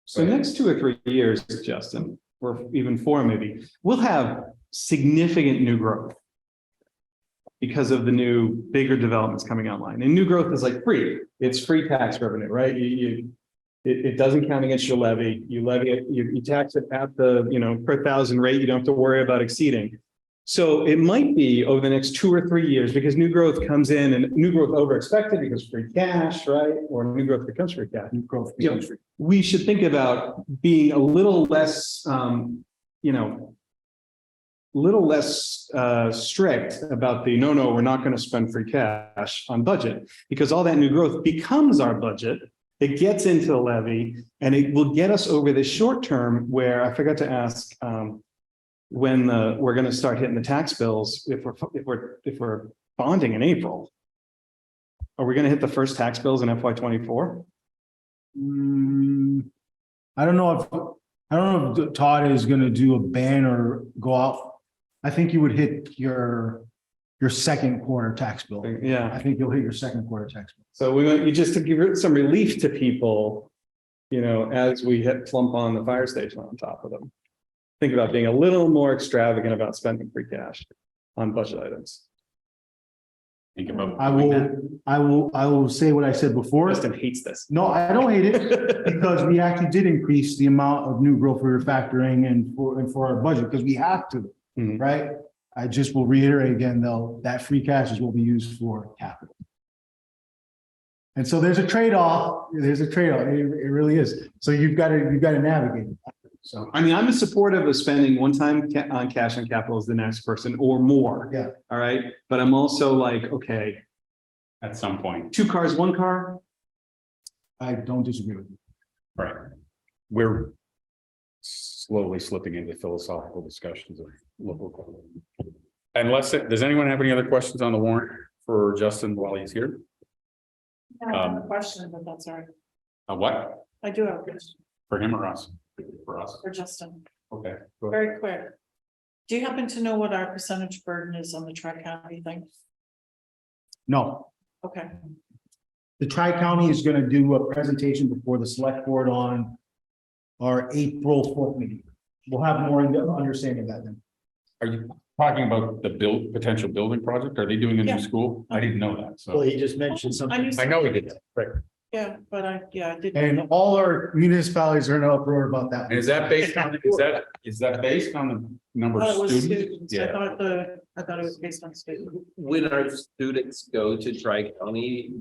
So next 2 or 3 years, Justin, or even 4 maybe, we'll have significant new growth. Because of the new bigger developments coming online. And new growth is like free. It's free tax revenue, right? It doesn't count against your levy. You levy it, you tax it at the, per thousand rate. You don't have to worry about exceeding. So it might be over the next 2 or 3 years because new growth comes in and new growth over expected because free cash, right? Or new growth becomes free cash. New growth. We should think about being a little less, little less strict about the, no, we're not going to spend free cash on budget because all that new growth becomes our budget. It gets into the levy and it will get us over this short term where I forgot to ask when we're going to start hitting the tax bills if we're bonding in April. Are we going to hit the first tax bills in FY24? I don't know if Todd is gonna do a ban or go out. I think you would hit your second quarter tax bill. Yeah. I think you'll hit your second quarter tax bill. So we want you just to give some relief to people, as we hit plump on the fire station on top of them. Think about being a little more extravagant about spending free cash on budget items. Think about. I will say what I said before. Justin hates this. No, I don't hate it because we actually did increase the amount of new growth we were factoring and for our budget because we have to, Mhm. right? I just will reiterate again, though, that free cash is what we use for capital. And so there's a trade-off. There's a trade-off. It really is. So you've got to navigate it. So I mean, I'm supportive of spending one time on cash on capital as the next person or more. Yeah. All right. But I'm also like, okay, At some point, 2 cars, 1 car. I don't disagree with you. right? We're slowly slipping into philosophical discussions of local government. Does anyone have any other questions on the warrant for Justin while he's here? I have a question, but that's all right. What? I do have a question For him or us? For us. for Justin, Okay. Go ahead. very quick. Do you happen to know what our percentage burden is on the Tri-County thing? No, Okay, the Tri-County is going to do a presentation before the select board on our April 4th meeting. We'll have more understanding of that then. Are you talking about the potential building project? Are they doing a Yeah. new school? I didn't know that, Well, so. he just mentioned I something. knew. I know he did, right? Yeah, but I didn't. And all our municipalities are in an uproar about that. And is that based on, is that based on the number I of thought it was students? students. I Yeah, thought it was based on students. When our students go to Tri-County,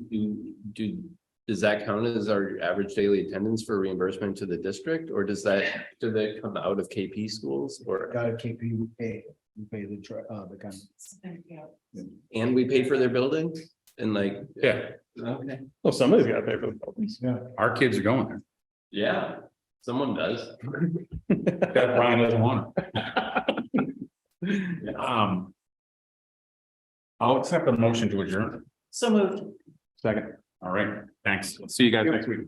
does that count as our average daily attendance for reimbursement to the district? Or do they come out of KP schools or, Got to keep you pay the kind of. and we pay for their building? And like, yeah, okay, Well, somebody's got to pay for the buildings. our kids are going there. yeah, someone does. That Brian doesn't want it. I'll accept a motion to adjourn. So moved. Second. All right, thanks. See you guys next week.